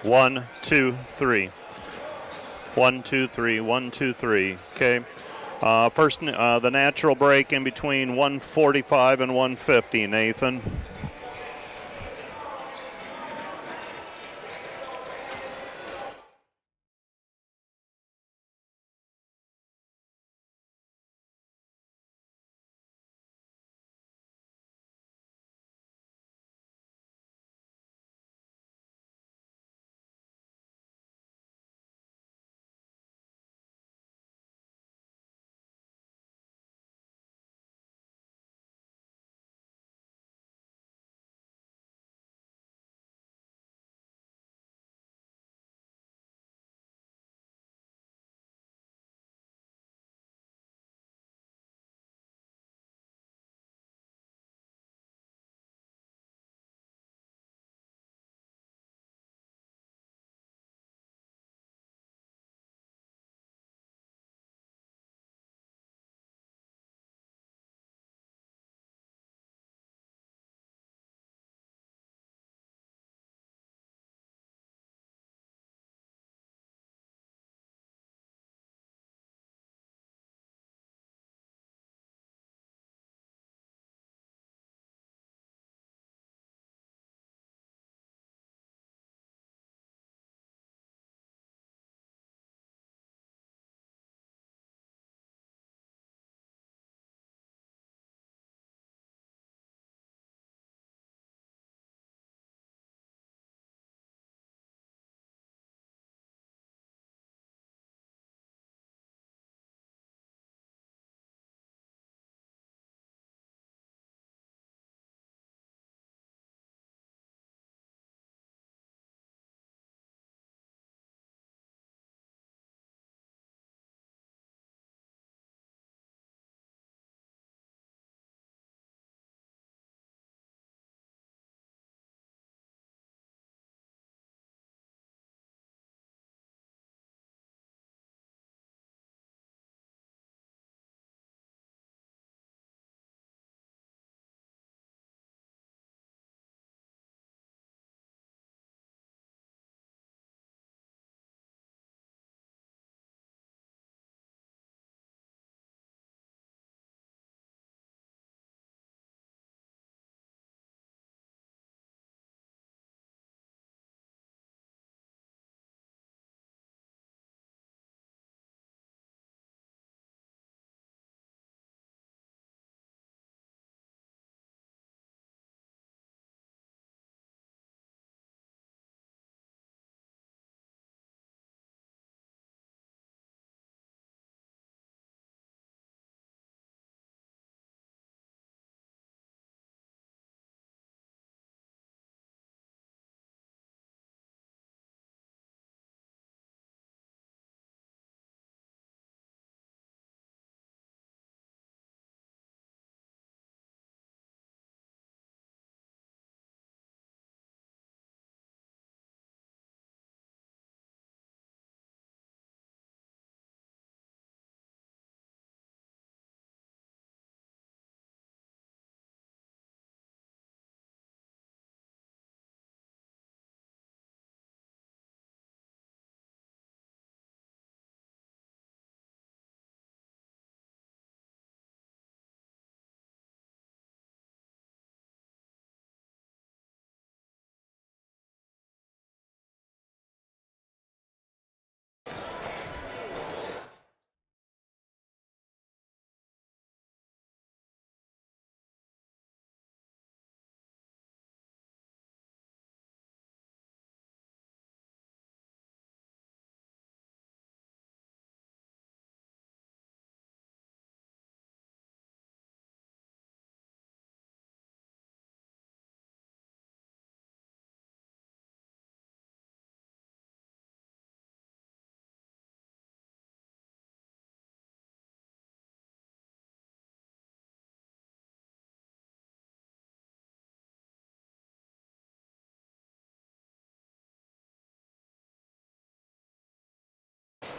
1, 2, 3. 1, 2, 3, 1, 2, 3. Okay. First, the natural break in between 145 and 150, Nathan.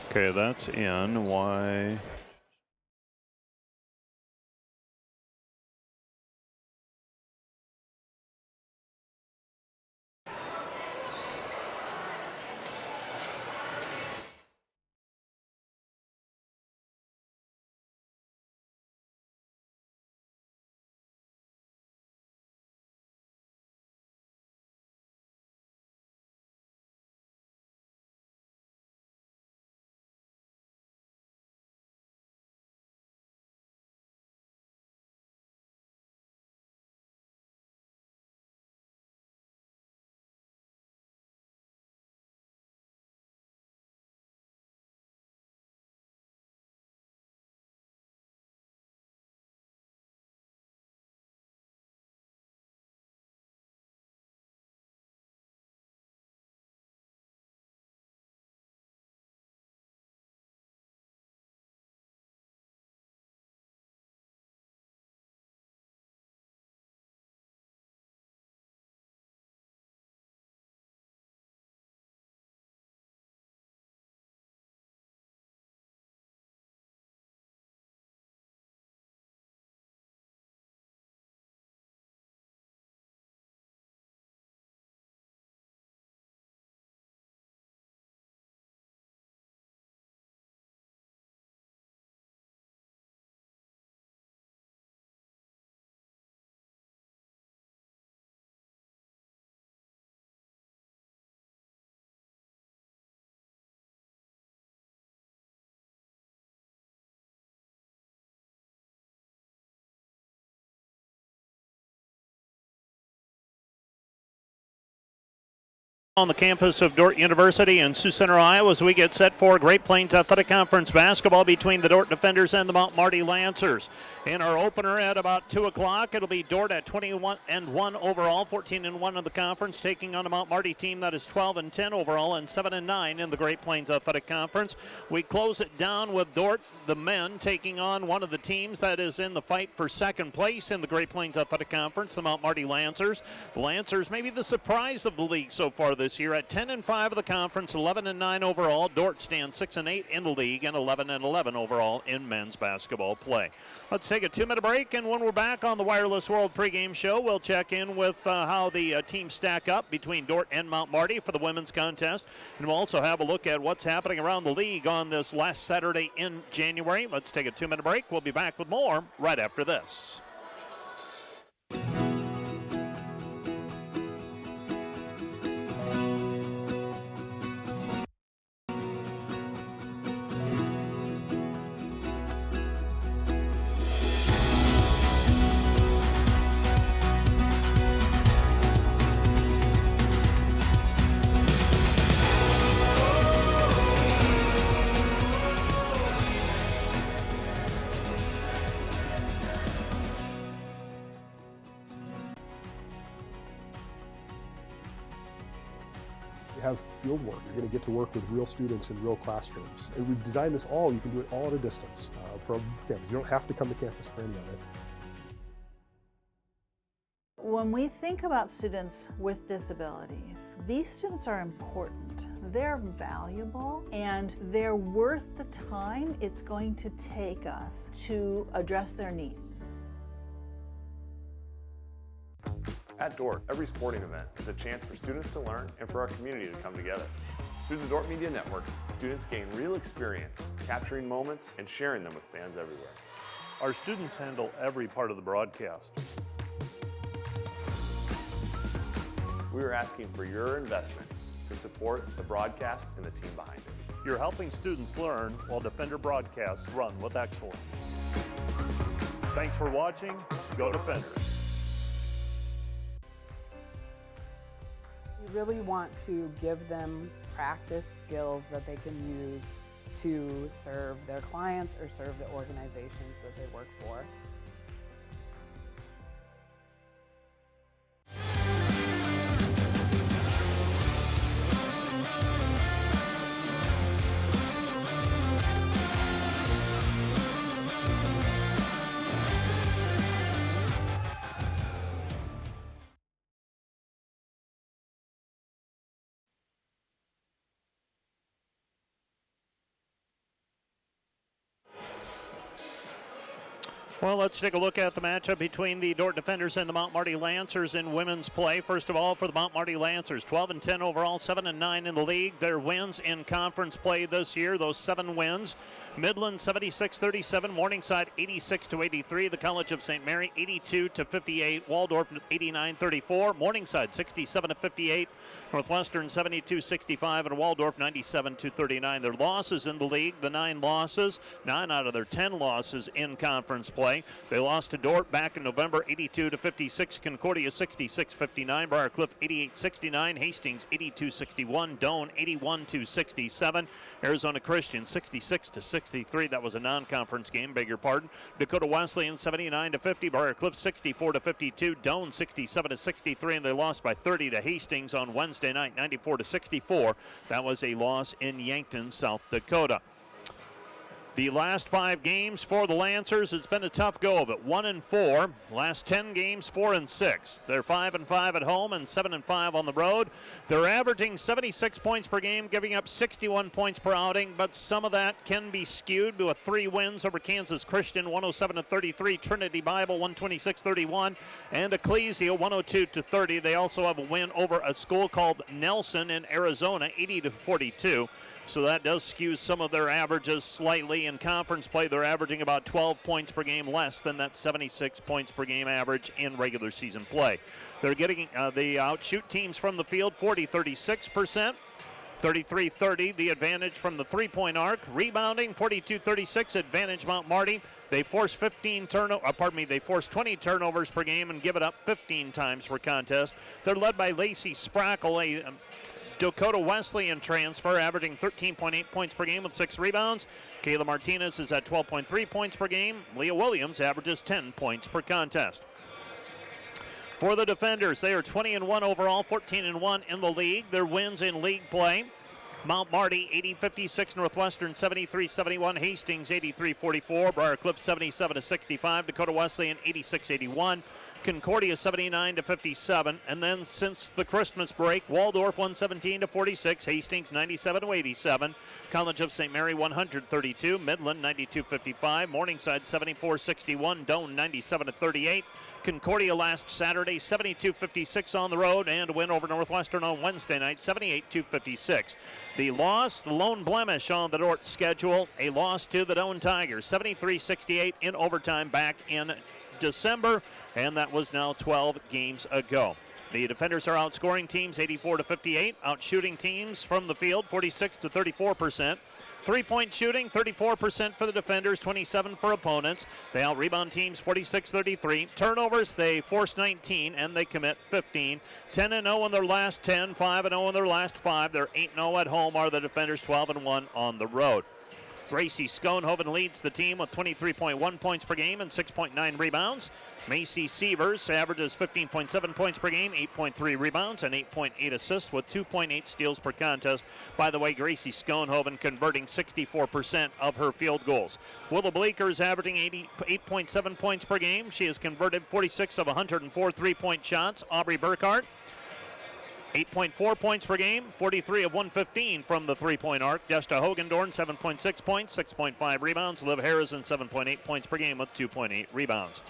Okay, that's in. Why? On the campus of Dordt University in Sioux Center, Iowa, as we get set for Great Plains Athletic Conference basketball between the Dordt Defenders and the Mount Marty Lancers. In our opener at about 2 o'clock, it'll be Dordt at 21-1 overall, 14-1 in the conference, taking on a Mount Marty team that is 12-10 overall and 7-9 in the Great Plains Athletic Conference. We close it down with Dordt, the men, taking on one of the teams that is in the fight for second place in the Great Plains Athletic Conference, the Mount Marty Lancers. The Lancers may be the surprise of the league so far this year at 10-5 of the conference, 11-9 overall. Dordt stands 6-8 in the league and 11-11 overall in men's basketball play. Let's take a 2-minute break, and when we're back on the Wireless World pregame show, we'll check in with how the teams stack up between Dordt and Mount Marty for the women's contest, and we'll also have a look at what's happening around the league on this last Saturday in January. Let's take a 2-minute break. We'll be back with more right after this. Have field work. You're going to get to work with real students in real classrooms. And we've designed this all, you can do it all at a distance from campus. You don't have to come to campus for any of it. When we think about students with disabilities, these students are important. They're valuable and they're worth the time it's going to take us to address their needs. At Dordt, every sporting event is a chance for students to learn and for our community to come together. Through the Dordt Media Network, students gain real experience, capturing moments and sharing them with fans everywhere. Our students handle every part of the broadcast. We are asking for your investment to support the broadcast and the team behind it. You're helping students learn while Defender broadcasts run with excellence. Thanks for watching. Go Defenders. We really want to give them practice skills that they can use to serve their clients or serve the organizations that they work for. Well, let's take a look at the matchup between the Dordt Defenders and the Mount Marty Lancers in women's play. First of all, for the Mount Marty Lancers, 12-10 overall, 7-9 in the league. Their wins in conference play this year, those 7 wins. Midland 76-37, Morningside 86-83, the College of St. Mary 82-58, Waldorf 89-34, Morningside 67-58, Northwestern 72-65, and Waldorf 97-39. Their losses in the league, the 9 losses, 9 out of their 10 losses in conference play. They lost to Dordt back in November 82-56, Concordia 66-59, Briarcliff 88-69, Hastings 82-61, Doane 81-67, Arizona Christian 66-63. That was a non-conference game, beg your pardon. Dakota Wesleyan 79-50, Briarcliff 64-52, Doane 67-63, and they lost by 30 to Hastings on Wednesday night, 94-64. That was a loss in Yankton, South Dakota. The last 5 games for the Lancers, it's been a tough go of it. 1-4. Last 10 games, 4-6. They're 5-5 at home and 7-5 on the road. They're averaging 76 points per game, giving up 61 points per outing, but some of that can be skewed to 3 wins over Kansas Christian, 107-33, Trinity Bible, 126-31, and Ecclesia, 102-30. They also have a win over a school called Nelson in Arizona, 80-42. So that does skew some of their averages slightly. In conference play, they're averaging about 12 points per game less than that 76 points per game average in regular season play. They're getting, they outshoot teams from the field 40-36%. 33-30, the advantage from the three-point arc. Rebounding, 42-36, advantage Mount Marty. They force 20 turnovers per game and give it up 15 times per contest. They're led by Lacey Sprackle, a Dakota Wesleyan transfer, averaging 13.8 points per game with 6 rebounds. Kayla Martinez is at 12.3 points per game. Leah Williams averages 10 points per contest. For the Defenders, they are 20-1 overall, 14-1 in the league. Their wins in league play: Mount Marty 80-56, Northwestern 73-71, Hastings 83-44, Briarcliff 77-65, Dakota Wesleyan 86-81, Concordia 79-57, and then since the Christmas break, Waldorf 117-46, Hastings 97-87, College of St. Mary 132, Midland 92-55, Morningside 74-61, Doane 97-38, Concordia last Saturday 72-56 on the road, and a win over Northwestern on Wednesday night 78-56. The loss, the lone blemish on the Dordt schedule, a loss to the Doane Tigers 73-68 in overtime back in December, and that was now 12 games ago. The Defenders are outscoring teams 84-58, outshooting teams from the field 46-34%. Three-point shooting 34% for the Defenders, 27 for opponents. They out-rebound teams 46-33. Turnovers, they force 19 and they commit 15. 10-0 in their last 10, 5-0 in their last 5. They're 8-0 at home, are the Defenders, 12-1 on the road. Gracie Schoenhoven leads the team with 23.1 points per game and 6.9 rebounds. Macy Sievers averages 15.7 points per game, 8.3 rebounds, and 8.8 assists with 2.8 steals per contest. By the way, Gracie Schoenhoven converting 64% of her field goals. Willow Bleeker is averaging 8.7 points per game. She has converted 46 of 104 three-point shots. Aubrey Burkhart, 8.4 points per game, 43 of 115 from the three-point arc. Desta Hogendorn, 7.6 points, 6.5 rebounds. Liv Harrison, 7.8 points per game with 2.8 rebounds.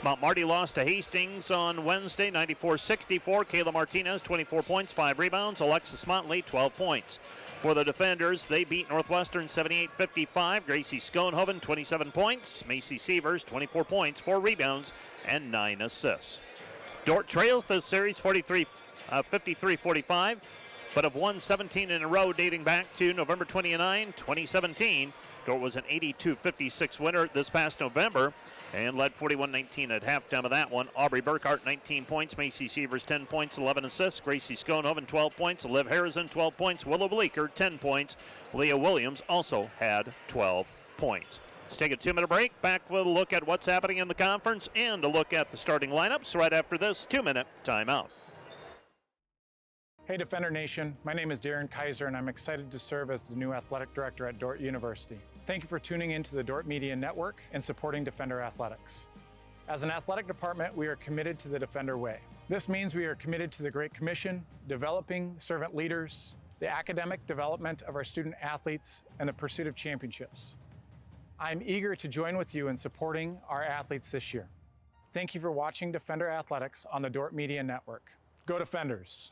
Mount Marty lost to Hastings on Wednesday, 94-64. Kayla Martinez, 24 points, 5 rebounds. Alexis Motley, 12 points. For the Defenders, they beat Northwestern 78-55. Gracie Schoenhoven, 27 points. Macy Sievers, 24 points, 4 rebounds, and 9 assists. Dordt trails this series 53-45, but have won 17 in a row dating back to November 29, 2017. Dordt was an 82-56 winner this past November and led 41-19 at halftime of that one. Aubrey Burkhart, 19 points. Macy Sievers, 10 points, 11 assists. Gracie Schoenhoven, 12 points. Liv Harrison, 12 points. Willow Bleeker, 10 points. Leah Williams also had 12 points. Let's take a 2-minute break. Back with a look at what's happening in the conference and a look at the starting lineups right after this 2-minute timeout. Hey Defender Nation, my name is Darren Kaiser and I'm excited to serve as the new athletic director at Dordt University. Thank you for tuning in to the Dordt Media Network and supporting Defender Athletics. As an athletic department, we are committed to the Defender way. This means we are committed to the Great Commission, developing servant leaders, the academic development of our student athletes, and the pursuit of championships. I'm eager to join with you in supporting our athletes this year. Thank you for watching Defender Athletics on the Dordt Media Network. Go Defenders!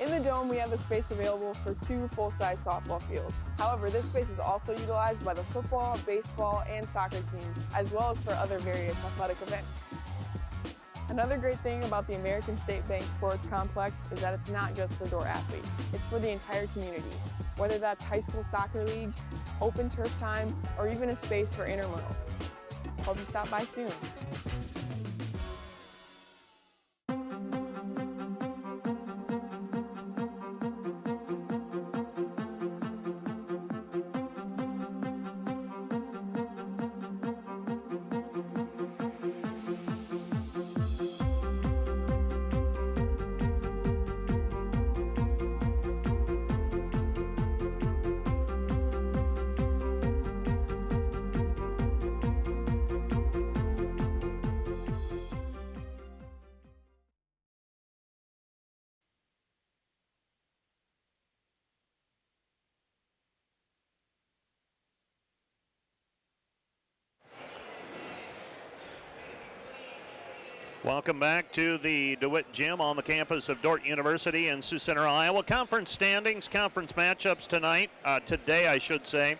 In the Dome, we have a space available for 2 full-size softball fields. However, this space is also utilized by the football, baseball, and soccer teams, as well as for other various athletic events. Another great thing about the American State Bank Sports Complex is that it's not just for Dordt athletes, it's for the entire community. Whether that's high school soccer leagues, open turf time, or even a space for intramurals. Hope you stop by soon. Welcome back to the DeWitt Gym on the campus of Dordt University in Sioux Center, Iowa. Conference standings, conference matchups today I should say.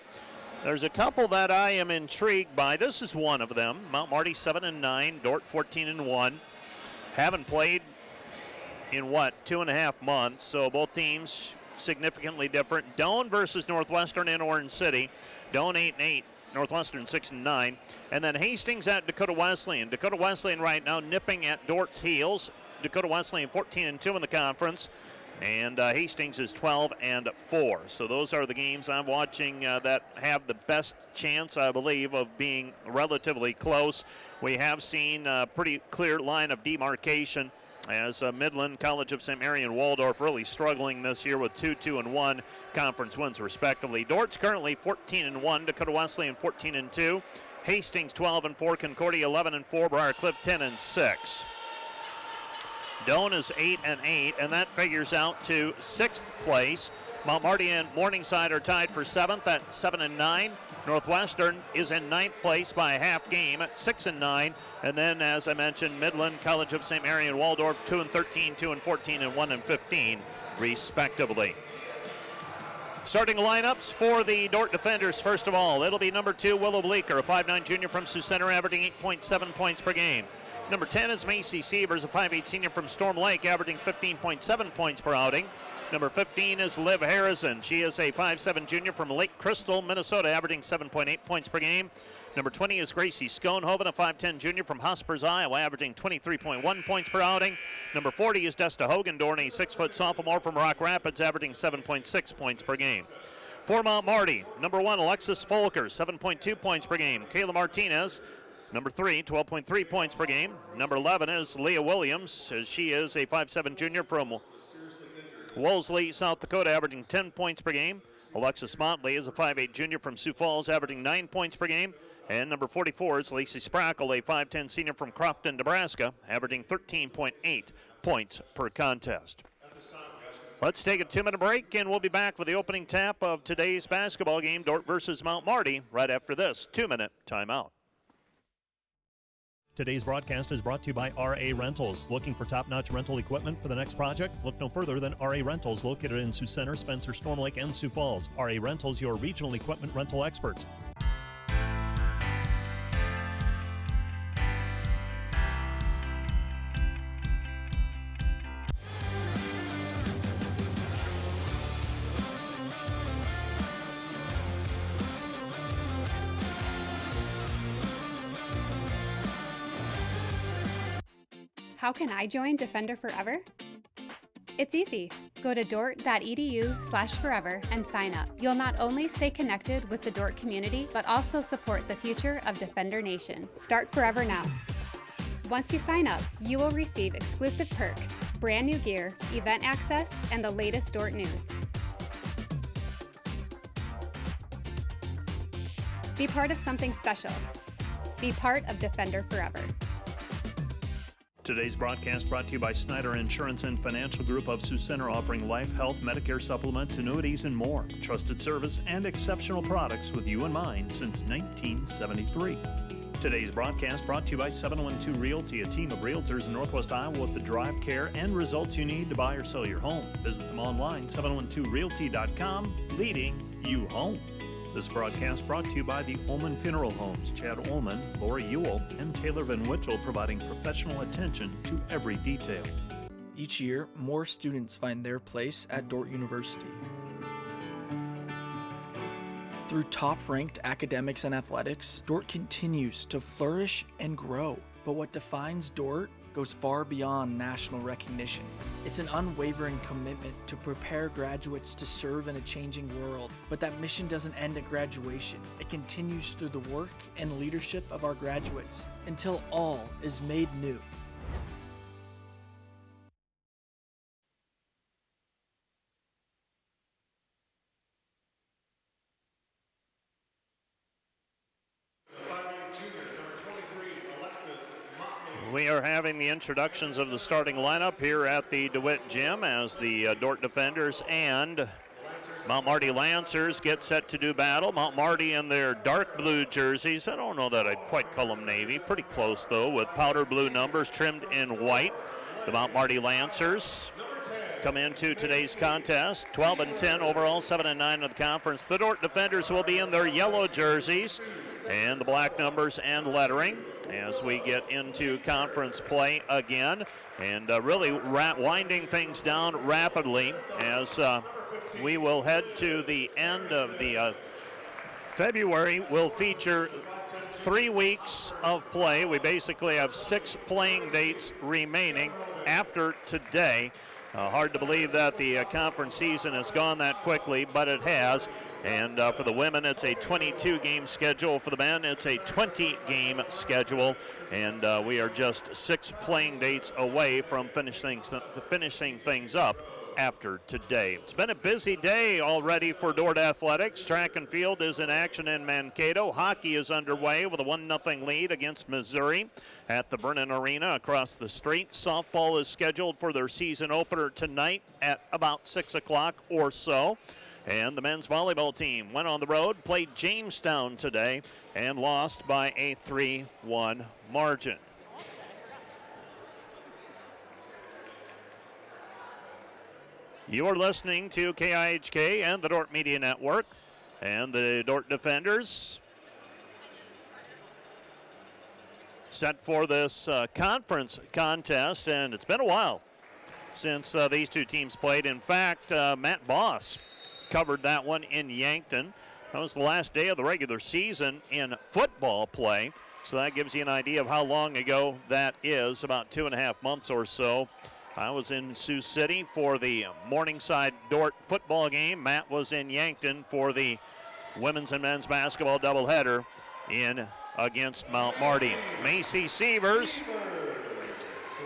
There's a couple that I am intrigued by. This is one of them. Mount Marty 7-9, Dordt 14-1. Haven't played in 2.5 months, so both teams significantly different. Doane versus Northwestern in Orange City. Doane 8-8. Northwestern 6-9, and then Hastings at Dakota Wesleyan. Dakota Wesleyan right now nipping at Dordt's heels. Dakota Wesleyan 14-2 in the conference, and Hastings is 12-4. So those are the games I'm watching that have the best chance, I believe, of being relatively close. We have seen a pretty clear line of demarcation as Midland, College of St. Mary, and Waldorf really struggling this year with 2-2-1 conference wins respectively. Dordt's currently 14-1, Dakota Wesleyan 14-2, Hastings 12-4, Concordia 11-4, Briarcliff 10-6. Doane is 8-8, and that figures out to 6th place. Mount Marty and Morningside are tied for 7th at 7-9. Northwestern is in 9th place by a half game at 6-9. And then, as I mentioned, Midland, College of St. Mary, and Waldorf 2-13, 2-14, and 1-15, respectively. Starting lineups for the Dordt defenders, first of all, it'll be number 2, Willow Bleeker, a 5'9 junior from Sioux Center, averaging 8.7 points per game. Number 10 is Macy Sievers, a 5'8 senior from Storm Lake, averaging 15.7 points per outing. Number 15 is Liv Harrison. She is a 5'7 junior from Lake Crystal, Minnesota, averaging 7.8 points per game. Number 20 is Gracie Schoenhoven, a 5'10 junior from Hospers, Iowa, averaging 23.1 points per outing. Number 40 is Desta Hogendorn, a 6-foot sophomore from Rock Rapids, averaging 7.6 points per game. For Mount Marty, number 1, Alexis Folker, 7.2 points per game. Kayla Martinez, number 3, 12.3 points per game. Number 11 is Leah Williams. She is a 5'7 junior from Wolseley, South Dakota, averaging 10 points per game. Alexis Motley is a 5'8 junior from Sioux Falls, averaging 9 points per game. And number 44 is Lacey Sprackle, a 5'10 senior from Crofton, Nebraska, averaging 13.8 points per contest. Let's take a 2-minute break, and we'll be back with the opening tap of today's basketball game, Dordt versus Mount Marty, right after this 2-minute timeout. Today's broadcast is brought to you by RA Rentals. Looking for top-notch rental equipment for the next project? Look no further than RA Rentals, located in Sioux Center, Spencer, Storm Lake, and Sioux Falls. RA Rentals, your regional equipment rental experts. How can I join Defender Forever? It's easy. Go to dordt.edu/forever and sign up. You'll not only stay connected with the Dordt community, but also support the future of Defender Nation. Start Forever now. Once you sign up, you will receive exclusive perks, brand new gear, event access, and the latest Dordt news. Be part of something special. Be part of Defender Forever. Today's broadcast brought to you by Snyder Insurance and Financial Group of Sioux Center, offering life, health, Medicare supplements, annuities, and more. Trusted service and exceptional products with you in mind since 1973. Today's broadcast brought to you by 712 Realty, a team of realtors in Northwest Iowa with the drive, care, and results you need to buy or sell your home. Visit them online, 712realty.com, leading you home. This broadcast brought to you by the Ullman Funeral Homes, Chad Ullman, Lori Ewell, and Taylor Van Witchell, providing professional attention to every detail. Each year, more students find their place at Dordt University. Through top-ranked academics and athletics, Dordt continues to flourish and grow. But what defines Dordt goes far beyond national recognition. It's an unwavering commitment to prepare graduates to serve in a changing world. But that mission doesn't end at graduation. It continues through the work and leadership of our graduates until all is made new. We are having the introductions of the starting lineup here at the DeWitt Gym as the Dordt defenders and Mount Marty Lancers get set to do battle. Mount Marty in their dark blue jerseys. I don't know that I'd quite call them navy. Pretty close, though, with powder blue numbers trimmed in white. The Mount Marty Lancers come into today's contest 12-10 overall, 7-9 in the conference. The Dordt Defenders will be in their yellow jerseys and the black numbers and lettering as we get into conference play again, and really winding things down rapidly as we will head to the end of the February. Will feature 3 weeks of play. We basically have 6 playing dates remaining after today. Hard to believe that the conference season has gone that quickly, but it has. And for the women, it's a 22-game schedule. For the men, it's a 20-game schedule. And we are just 6 playing dates away from finishing things up after today. It's been a busy day already for Dordt Athletics. Track and field is in action in Mankato. Hockey is underway with a 1-0 lead against Missouri at the Brennan Arena across the street. Softball is scheduled for their season opener tonight at about 6 o'clock or so. And the men's volleyball team went on the road, played Jamestown today, and lost by a 3-1 margin. You're listening to KIHK and the Dordt Media Network, and the Dordt Defenders set for this conference contest, and it's been a while since these two teams played. In fact, Matt Boss covered that one in Yankton. That was the last day of the regular season in football play, so that gives you an idea of how long ago that is, about 2.5 months or so. I was in Sioux City for the Morningside Dordt football game. Matt was in Yankton for the women's and men's basketball doubleheader against Mount Marty. Macy Sievers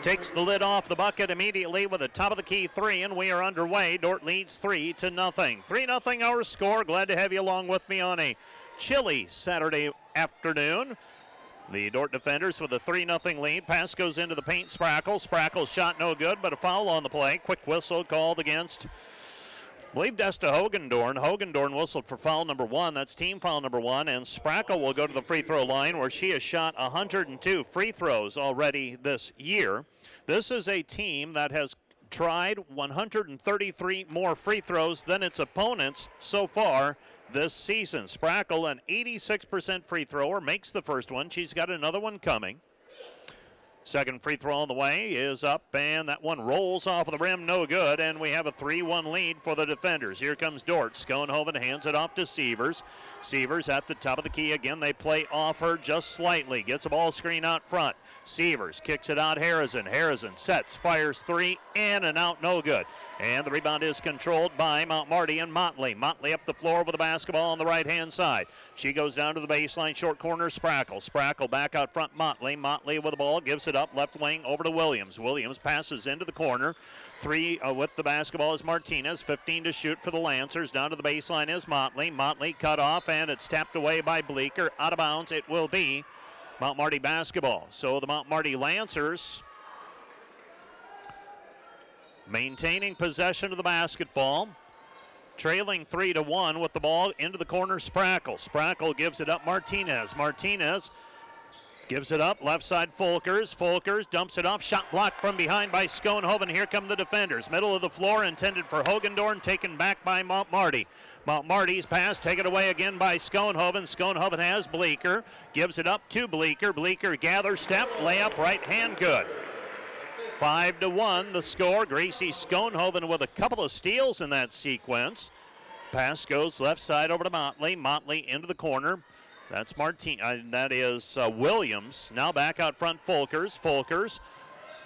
takes the lid off the bucket immediately with a top-of-the-key 3, and we are underway. Dordt leads 3-0. 3-0 our score. Glad to have you along with me on a chilly Saturday afternoon. The Dordt Defenders with a 3-0 lead. Pass goes into the paint. Sprackle's shot no good, but a foul on the play. Quick whistle called against, I believe, Desta Hogendorn. Hogendorn whistled for foul number 1. That's team foul number 1. And Sprackle will go to the free throw line, where she has shot 102 free throws already this year. This is a team that has tried 133 more free throws than its opponents so far this season. Sprackle, an 86% free thrower, makes the first one. She's got another one coming. Second free throw on the way is up, and that one rolls off of the rim, no good, and we have a 3-1 lead for the Defenders. Here comes Dordt. Schoenhoven hands it off to Sievers. Sievers at the top of the key again. They play off her just slightly. Gets a ball screen out front. Sievers kicks it out. Harrison sets, fires 3, in and out, no good. And the rebound is controlled by Mount Marty and Motley. Motley up the floor with the basketball on the right-hand side. She goes down to the baseline, short corner, Sprackle. Sprackle back out front, Motley. Motley with the ball, gives it up, left wing over to Williams. Williams passes into the corner. 3 with the basketball is Martinez. 15 to shoot for the Lancers. Down to the baseline is Motley. Motley cut off, and it's tapped away by Bleeker. Out of bounds, it will be Mount Marty basketball. So the Mount Marty Lancers maintaining possession of the basketball, trailing 3-1 with the ball into the corner. Sprackle gives it up. Martinez gives it up, left side Folkers dumps it off, shot blocked from behind by Schoenhoven. Here come the Defenders, middle of the floor, intended for Hogendorn, taken back by Mount Marty. Mount Marty's pass taken away again by Schoenhoven. Schoenhoven has Bleeker, gives it up to Bleeker. Bleeker gathers step, layup, right hand, good. 5-1 the score. Gracie Schoenhoven with a couple of steals in that sequence. Pass goes left side over to Motley. Motley into the corner. That's Williams. Now back out front, Folkers.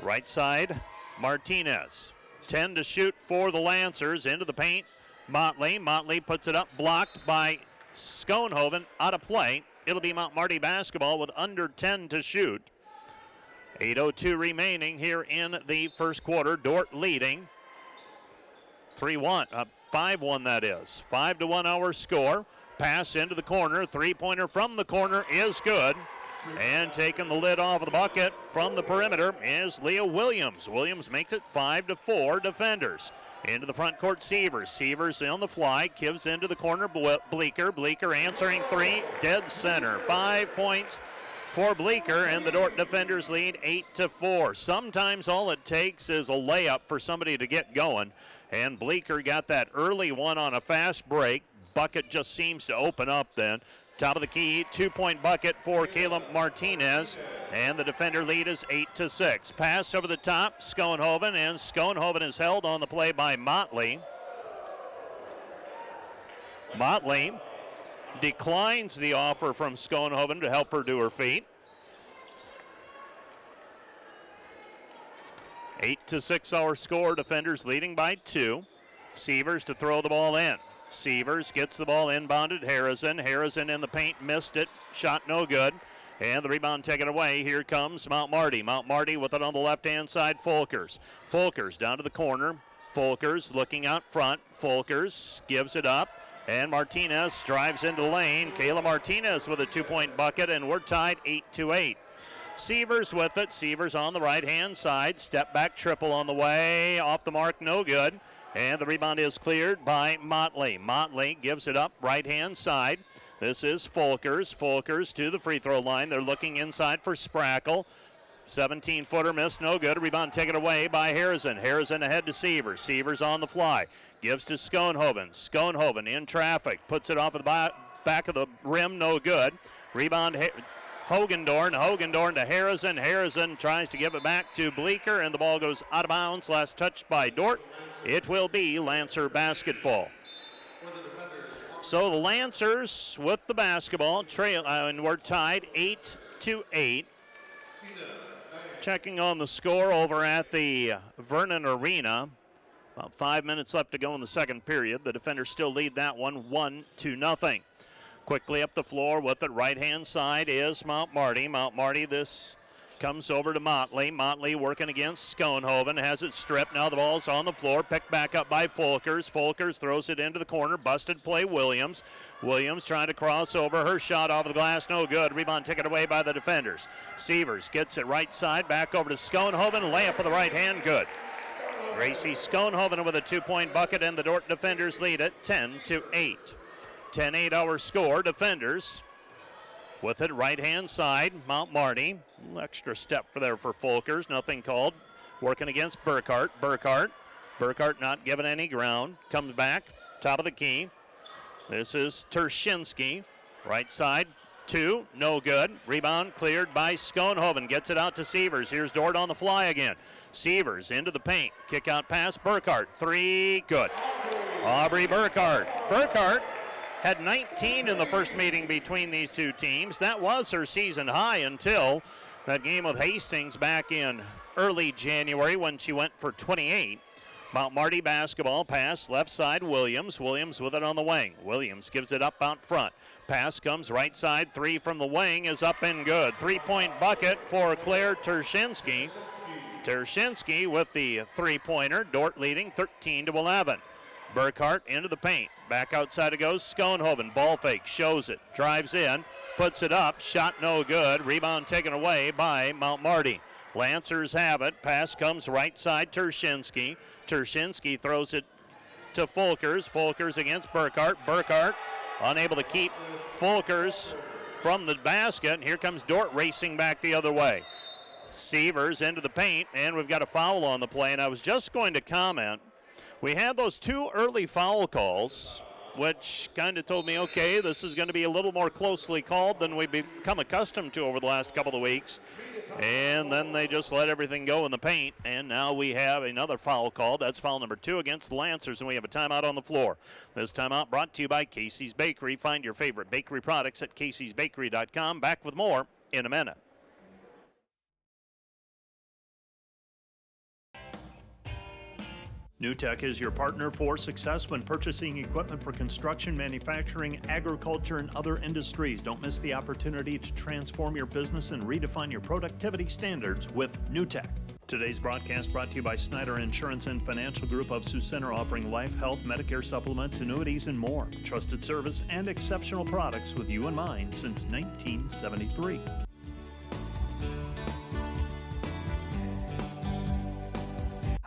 Right side, Martinez. 10 to shoot for the Lancers. Into the paint, Motley puts it up, blocked by Schoenhoven, out of play. It'll be Mount Marty basketball with under 10 to shoot. 8:02 remaining here in the first quarter. Dordt leading 5-1 that is. 5-1 our score. Pass into the corner. Three-pointer from the corner is good. And taking the lid off of the bucket from the perimeter is Leah Williams. Williams makes it 5-4 defenders. Into the front court, Sievers. Sievers on the fly, gives into the corner, Bleeker. Bleeker answering three, dead center. 5 points for Bleeker, and the Dordt defenders lead 8-4. Sometimes all it takes is a layup for somebody to get going, and Bleeker got that early one on a fast break. Bucket just seems to open up then. Top of the key, 2-point bucket for Caleb Martinez, and the defender lead is 8-6. Pass over the top, Schoenhoven, and Schoenhoven is held on the play by Motley. Motley declines the offer from Schoenhoven to help her to her feet. 8-6 our score, defenders leading by 2. Sievers to throw the ball in. Sievers gets the ball inbounded. Harrison in the paint, missed it. Shot no good. And the rebound taken away. Here comes Mount Marty. Mount Marty with it on the left-hand side. Folkers. Folkers down to the corner. Folkers looking out front. Folkers gives it up. And Martinez drives into the lane. Kayla Martinez with a 2-point bucket, and we're tied 8-8. Sievers with it. Sievers on the right-hand side. Step back triple on the way. Off the mark, no good. And the rebound is cleared by Motley. Motley gives it up right-hand side. This is Folkers. Folkers to the free throw line. They're looking inside for Sprackle. 17-footer missed, no good. Rebound taken away by Harrison. Harrison ahead to Sievers. Sievers on the fly. Gives to Schoenhoven. Schoenhoven in traffic. Puts it off of the back of the rim, no good. Rebound Hogendorn. Hogendorn to Harrison. Harrison tries to give it back to Bleeker, and the ball goes out of bounds. Last touched by Dordt. It will be Lancer basketball. So the Lancers with the basketball trail, and we're tied 8-8. Checking on the score over at the Vernon Arena. About 5 minutes left to go in the second period. The defenders still lead that one 1-0. Quickly up the floor with it, right-hand side is Mount Marty. Mount Marty, this comes over to Motley. Motley working against Schoenhoven, has it stripped. Now the ball's on the floor, picked back up by Folkers. Folkers throws it into the corner, busted play Williams. Williams trying to cross over, her shot off the glass, no good. Rebound taken away by the defenders. Sievers gets it right side, back over to Schoenhoven, layup with the right hand, good. Gracie Schoenhoven with a 2-point bucket, and the Dordt defenders lead it 10-8. 10-8 our score. Defenders with it right-hand side. Mount Marty. A little extra step there for Folkers. Nothing called. Working against Burkhart. Burkhart not given any ground. Comes back. Top of the key. This is Tershinsky. Right side. 2. No good. Rebound cleared by Schoenhoven. Gets it out to Sievers. Here's Dordt on the fly again. Sievers into the paint. Kick out pass. Burkhart. 3. Good. Aubrey Burkhart. Burkhart had 19 in the first meeting between these two teams. That was her season high until that game with Hastings back in early January when she went for 28. Mount Marty basketball pass, left side, Williams. Williams with it on the wing. Williams gives it up out front. Pass comes right side, 3 from the wing is up and good. 3-point bucket for Claire Tershinsky. Tershinsky with the 3-pointer. Dordt leading 13-11. Burkhart into the paint. Back outside it goes. Schoenhoven. Ball fake. Shows it. Drives in. Puts it up. Shot no good. Rebound taken away by Mount Marty. Lancers have it. Pass comes right side. Tershinsky. Tershinsky throws it to Folkers. Folkers against Burkhart. Burkhart unable to keep Folkers from the basket. And here comes Dordt racing back the other way. Sievers into the paint, and we've got a foul on the play. And I was just going to comment. We had those 2 early foul calls, which kind of told me, okay, this is going to be a little more closely called than we've become accustomed to over the last couple of weeks. And then they just let everything go in the paint, and now we have another foul call. That's foul number 2 against the Lancers, and we have a timeout on the floor. This timeout brought to you by Casey's Bakery. Find your favorite bakery products at caseysbakery.com. Back with more in a minute. NewTek is your partner for success when purchasing equipment for construction, manufacturing, agriculture, and other industries. Don't miss the opportunity to transform your business and redefine your productivity standards with NewTek. Today's broadcast brought to you by Snyder Insurance and Financial Group of Sioux Center, offering life, health, Medicare supplements, annuities, and more. Trusted service and exceptional products with you in mind since 1973.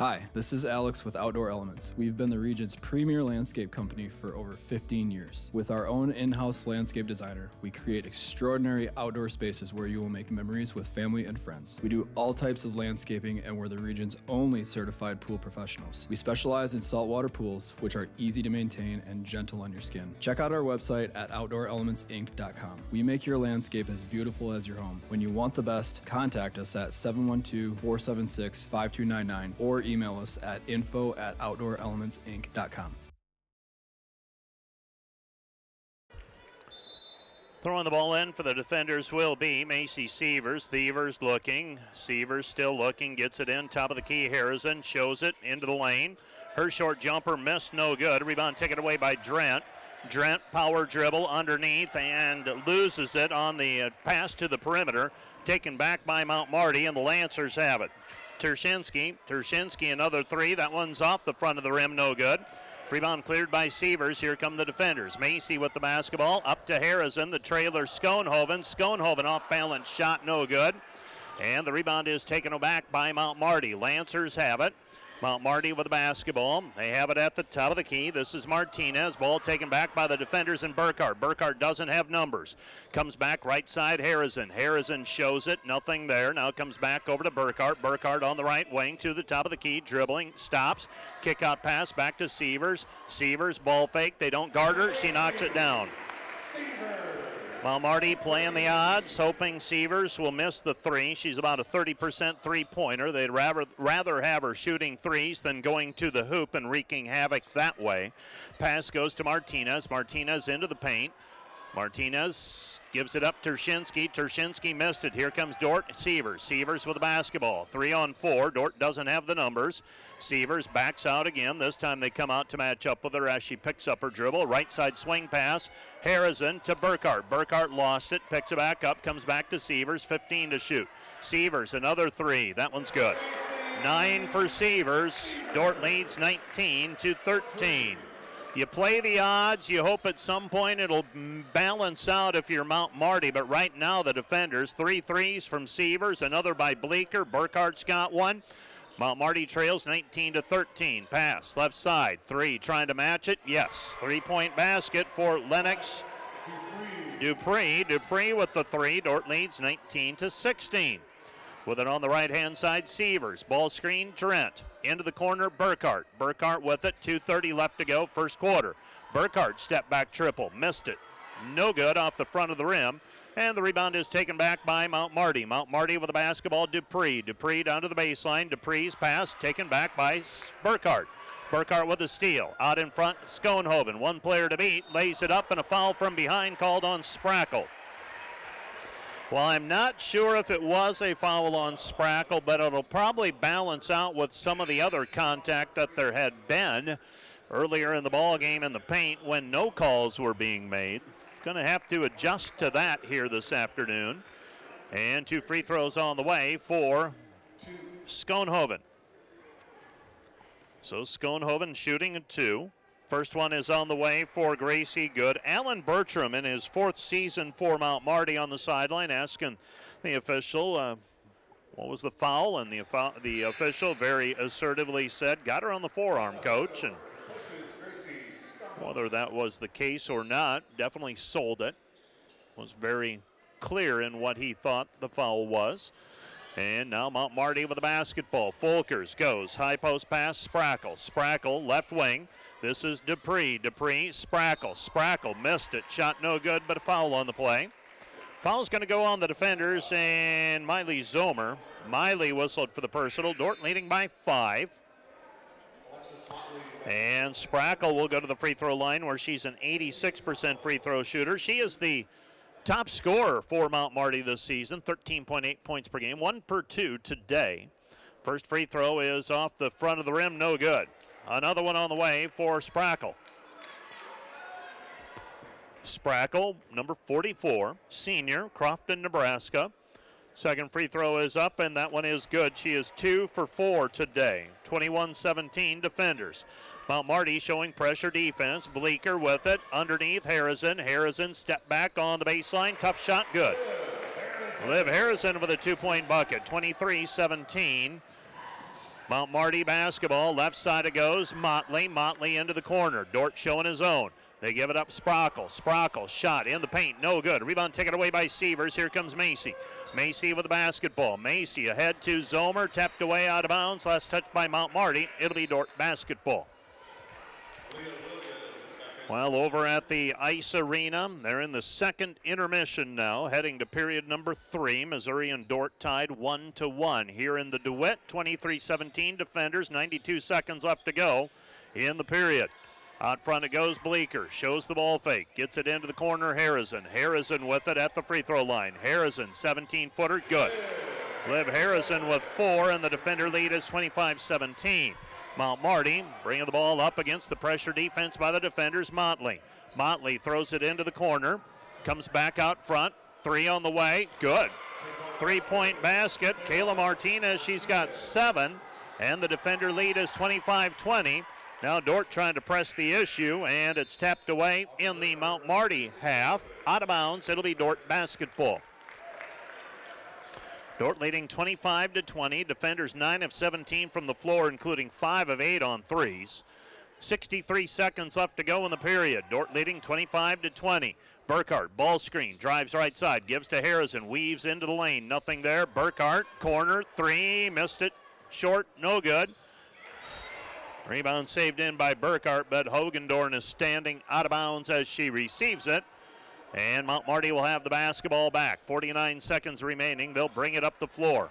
Hi, this is Alex with Outdoor Elements. We've been the region's premier landscape company for over 15 years. With our own in-house landscape designer, we create extraordinary outdoor spaces where you will make memories with family and friends. We do all types of landscaping and we're the region's only certified pool professionals. We specialize in saltwater pools, which are easy to maintain and gentle on your skin. Check out our website at OutdoorElementsInc.com. We make your landscape as beautiful as your home. When you want the best, contact us at 712-476-5299 or email us at info@OutdoorElementsInc.com. Throwing the ball in for the defenders will be Macy Sievers. Thievers looking. Sievers still looking. Gets it in. Top of the key. Harrison shows it into the lane. Her short jumper missed. No good. Rebound taken away by Drent. Drent power dribble underneath and loses it on the pass to the perimeter. Taken back by Mount Marty, and the Lancers have it. Tershinsky, another three. That one's off the front of the rim, no good. Rebound cleared by Sievers. Here come the defenders. Macy with the basketball. Up to Harrison, the trailer Schoenhoven. Schoenhoven off balance shot, no good. And the rebound is taken back by Mount Marty. Lancers have it. Mount Marty with the basketball. They have it at the top of the key. This is Martinez. Ball taken back by the defenders and Burkhart. Burkhart doesn't have numbers. Comes back right side, Harrison. Harrison shows it. Nothing there. Now comes back over to Burkhart. Burkhart on the right wing to the top of the key. Dribbling. Stops. Kick out pass back to Sievers. Sievers ball fake. They don't guard her. She knocks it down. Mount Marty playing the odds, hoping Sievers will miss the three. She's about a 30% three-pointer. They'd rather have her shooting threes than going to the hoop and wreaking havoc that way. Pass goes to Martinez. Martinez into the paint. Martinez gives it up to Tershinsky. Tershinsky missed it. Here comes Dordt. Sievers. Sievers with the basketball. 3-on-4. Dordt doesn't have the numbers. Sievers backs out again. This time they come out to match up with her as she picks up her dribble. Right side swing pass. Harrison to Burkhart. Burkhart lost it. Picks it back up. Comes back to Sievers. 15 to shoot. Sievers, another three. That one's good. 9 for Sievers. Dordt leads 19-13. You play the odds. You hope at some point it'll balance out if you're Mount Marty. But right now the defenders, 3 threes from Sievers, another by Bleeker. Burkhart's got one. Mount Marty trails 19-13. Pass left side. 3 trying to match it. Yes. 3-point basket for Lennox Dupree. Dupree with the 3. Dordt leads 19-16. With it on the right-hand side, Sievers. Ball screen, Trent. Into the corner, Burkhart. Burkhart with it, 2:30 left to go, first quarter. Burkhart step back triple, missed it. No good off the front of the rim. And the rebound is taken back by Mount Marty. Mount Marty with the basketball, Dupree. Dupree down to the baseline. Dupree's pass taken back by Burkhart. Burkhart with the steal. Out in front, Schoenhoven. One player to beat, lays it up, and a foul from behind called on Sprackle. Well, I'm not sure if it was a foul on Sprackle, but it'll probably balance out with some of the other contact that there had been earlier in the ball game in the paint when no calls were being made. Going to have to adjust to that here this afternoon. And 2 free throws on the way for Schoenhoven. So Schoenhoven shooting at 2. First one is on the way for Gracie Good. Alan Bertram in his 4th season for Mount Marty on the sideline asking the official what was the foul, and the official very assertively said, got her on the forearm, coach. And whether that was the case or not, definitely sold it. Was very clear in what he thought the foul was. And now Mount Marty with the basketball. Folkers goes, high post pass, Sprackle. Sprackle, left wing. This is Dupree. Dupree, Sprackle. Sprackle missed it. Shot no good, but a foul on the play. Foul's going to go on the defenders and Miley Zomer. Miley whistled for the personal. Dordt leading by 5. And Sprackle will go to the free throw line where she's an 86% free throw shooter. She is the top scorer for Mount Marty this season, 13.8 points per game, 1 per 2 today. First free throw is off the front of the rim, no good. Another one on the way for Sprackle. Sprackle, number 44, senior, Crofton, Nebraska. Second free throw is up, and that one is good. She is 2 for 4 today. 21-17 defenders. Mount Marty showing pressure defense. Bleeker with it. Underneath Harrison. Harrison step back on the baseline. Tough shot, good. Liv Harrison with a 2-point bucket. 23-17. Mount Marty basketball, left side it goes. Motley into the corner. Dordt showing his own. They give it up. Sprockle shot in the paint, no good. Rebound taken away by Sievers. Here comes Macy. Macy with the basketball. Macy ahead to Zomer, tapped away out of bounds. Last touch by Mount Marty. It'll be Dordt basketball. Well, over at the ice arena, they're in the second intermission now, heading to period number 3. Missouri and Dordt tied 1-1. Here in the DeWitt, 23-17 defenders, 92 seconds left to go in the period. Out front it goes. Bleeker shows the ball fake, gets it into the corner. Harrison with it at the free throw line. Harrison, 17-footer, good. Liv Harrison with 4, and the defender lead is 25-17. Mount Marty bringing the ball up against the pressure defense by the defenders. Motley throws it into the corner, comes back out front. 3 on the way, good. 3-point basket. Kayla Martinez, she's got 7, and the defender lead is 25-20. Now Dordt trying to press the issue, and it's tapped away in the Mount Marty half. Out of bounds, it'll be Dordt basketball. Dordt leading 25-20. Defenders 9 of 17 from the floor, including 5 of 8 on threes. 63 seconds left to go in the period. Dordt leading 25-20. Burkhart, ball screen, drives right side, gives to Harrison, weaves into the lane, nothing there. Burkhart, corner, 3, missed it, short, no good. Rebound saved in by Burkhart, but Hogendorn is standing out of bounds as she receives it. And Mount Marty will have the basketball back. 49 seconds remaining. They'll bring it up the floor.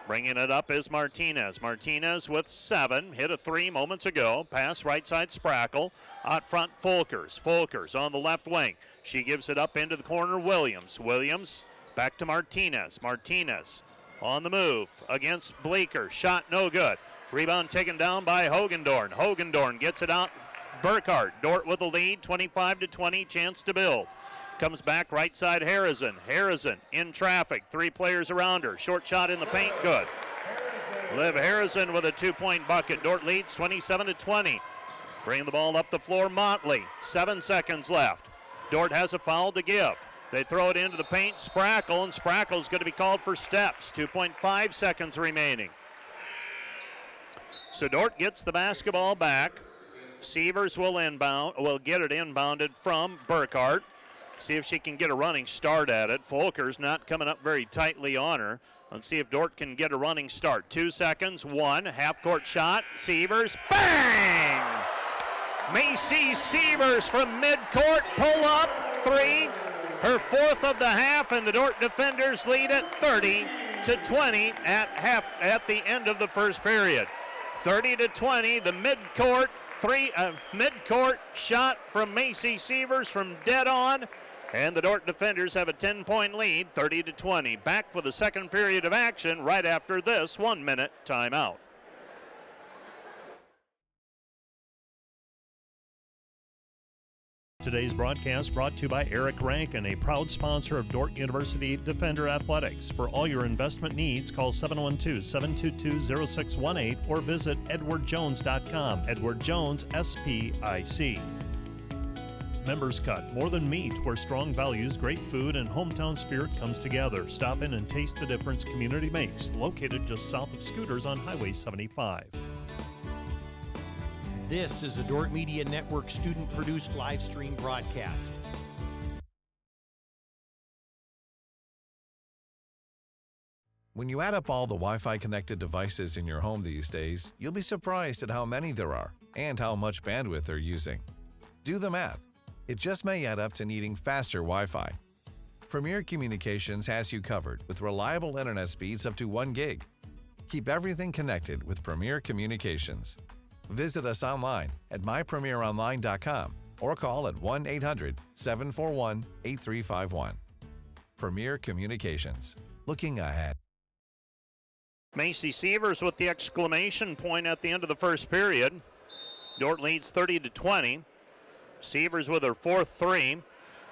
Bringing it up is Martinez. Martinez with 7. Hit a 3 moments ago. Pass right side Sprackle. Out front Folkers. Folkers on the left wing. She gives it up into the corner. Williams back to Martinez. Martinez on the move against Bleeker. Shot no good. Rebound taken down by Hogendorn. Hogendorn gets it out. Burkhart. Dordt with the lead. 25-20. Chance to build. Comes back right side Harrison. Harrison in traffic. 3 players around her. Short shot in the paint. Good. Liv Harrison with a 2-point bucket. Dordt leads 27-20. Bringing the ball up the floor. Motley. 7 seconds left. Dordt has a foul to give. They throw it into the paint. Sprackle, and Sprackle's going to be called for steps. 2.5 seconds remaining. So Dordt gets the basketball back. Sievers will get it inbounded from Burkhart. See if she can get a running start at it. Folkers not coming up very tightly on her. Let's see if Dordt can get a running start. 2 seconds, 1, half-court shot. Sievers, bang! Macy Sievers from midcourt, pull up, 3. Her 4th of the half, and the Dordt defenders lead at 30-20 at the end of the first period. 30-20, the midcourt midcourt shot from Macy Sievers from dead on, and the Dordt defenders have a 10-point lead, 30-20. Back for the second period of action right after this 1-minute timeout. Today's broadcast brought to you by Eric Rankin, a proud sponsor of Dordt University Defender Athletics. For all your investment needs, call 712-722-0618 or visit edwardjones.com. Edward Jones, SPIC. Members Cut, more than meat, where strong values, great food, and hometown spirit comes together. Stop in and taste the difference community makes. Located just south of Scooters on Highway 75. This is a Dordt Media Network student-produced live stream broadcast. When you add up all the Wi-Fi connected devices in your home these days, you'll be surprised at how many there are and how much bandwidth they're using. Do the math. It just may add up to needing faster Wi-Fi. Premier Communications has you covered with reliable internet speeds up to 1 gig. Keep everything connected with Premier Communications. Visit us online at mypremieronline.com or call at 1-800-741-8351. Premier Communications. Looking ahead. Macy Sievers with the exclamation point at the end of the first period. Dordt leads 30-20. Sievers with her 4th 3.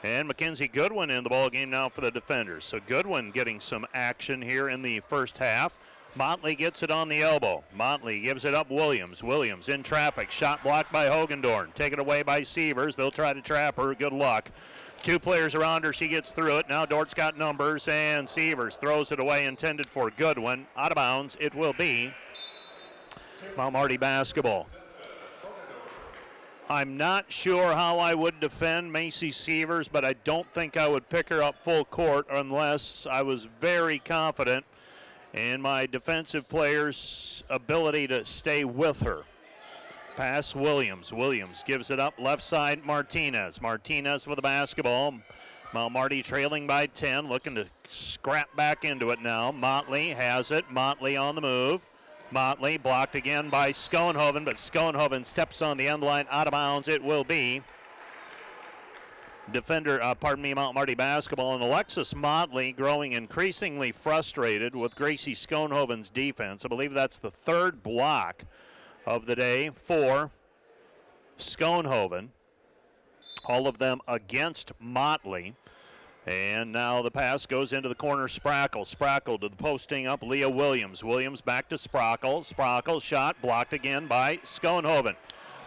And Mackenzie Goodwin in the ball game now for the defenders. So Goodwin getting some action here in the first half. Motley gets it on the elbow. Motley gives it up. Williams in traffic. Shot blocked by Hogendorn. Taken away by Sievers. They'll try to trap her. Good luck. 2 players around her. She gets through it. Now Dort's got numbers, and Sievers throws it away, intended for Goodwin. Out of bounds. It will be Mount Marty basketball. I'm not sure how I would defend Macy Sievers, but I don't think I would pick her up full court unless I was very confident in my defensive players' ability to stay with her. Pass Williams. Williams gives it up left side, Martinez. Martinez for the basketball. Mount Marty trailing by 10, looking to scrap back into it now. Motley has it. Motley on the move. Motley blocked again by Schoenhoven, but Schoenhoven steps on the end line, out of bounds. It will be Mount Marty basketball. And Alexis Motley growing increasingly frustrated with Gracie Schoenhoven's defense. I believe that's the third block of the day for Schoenhoven. All of them against Motley. And now the pass goes into the corner. Sprackle to the posting up Leah Williams. Williams back to Sprackle. Sprackle shot blocked again by Schoenhoven.